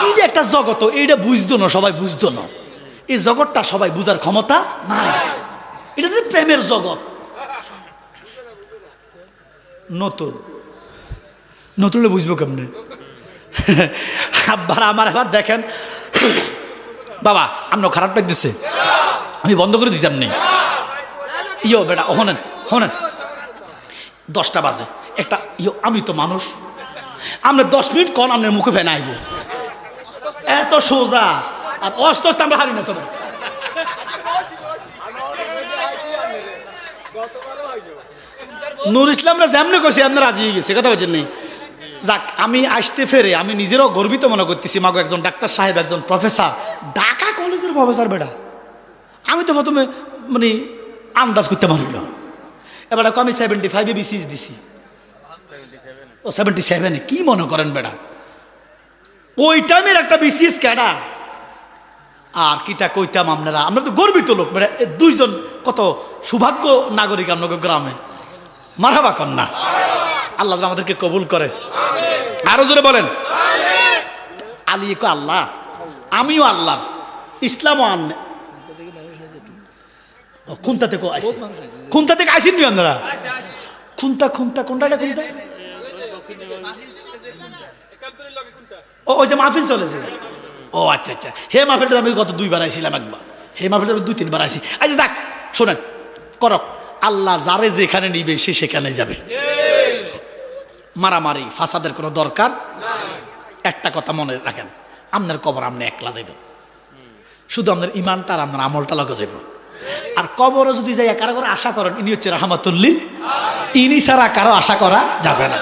এইটা একটা জগৎ, এইটা বুঝতো না, সবাই বুঝতো না। এই জগৎটা সবাই বুঝার ক্ষমতা নাই। এটা যে প্রেমের জগৎ। নতুন নতুন বুঝবো কেমনে? আব্বার আমার এবার দেখেন বাবা আপনার খারাপ লাগতেছে, আমি বন্ধ করে দিতাম নেই। ইয়ো বেটা হনেন হনেন 10টা বাজে একটা ইয়ো, আমি তো মানুষ, আমরা 10 মিনিট কন আপনার মুখে ফেনা আইব, এত সোজা। আর অস্ত আমরা হারি না। তবে নূর ইসলামরা যেমনি কইছি আপনার রাজি হয়ে গেছে, কথা বলছেন নেই। যাক আমি আসতে ফেরে আমি নিজেরও গর্বিত মনে করতেছি। মাগো একজন ডাক্তার সাহেব, একজন প্রফেসর, ঢাকা কলেজের প্রফেসর বেটা। আমি তো প্রথমে মানে আন্দাজ করতে পারিল। এবার আমি 75 বিসিএস দিছি। ও 77 কি মনে করেন বেটা? ওই টাইমের একটা বিসিএস ক্যাডা। আর কিতা কইতাম আপনারা, আমরা তো গর্বিত লোক বেটা। 2 জন কত সৌভাগ্য নাগরিক আপনাকে গ্রামে। মারহাবা কন্যা, আল্লাহ আমাদেরকে কবুল করে। আরো জোরে বলেন আলী কো আল্লাহ, আমিও আল্লাহ, ইসলামও আনলে। কোনটা থেকে আইসি, কোনটা থেকে আইসিন নি আপনারা? কোনটা কোনটা কোনটা কোনটা? ওই যে মাহফিল চলেছে। ও আচ্ছা আচ্ছা, হে মাহফিলটা আমি গত 2 বার আইছিলাম একবার, হে মাহফিলটা 2-3 বার আইসি। আচ্ছা যাক শোনেন, করক, আল্লাহ যারে যেখানে নিবে সে সেখানে যাবে। মারামারি ফাসাদের কোনো দরকার একটা কথা মনে রাখেন, আপনার কবর আপনি একলা যাইবেন, শুধু আপনার ইমানটা আর আপনার আমলটা লগে যাইব। আর কবরও যদি যাই কারো করে আশা করেন, ইনি হচ্ছে রাহমাতুল্লিল, ইনি ছাড়া কারো আশা করা যাবে না।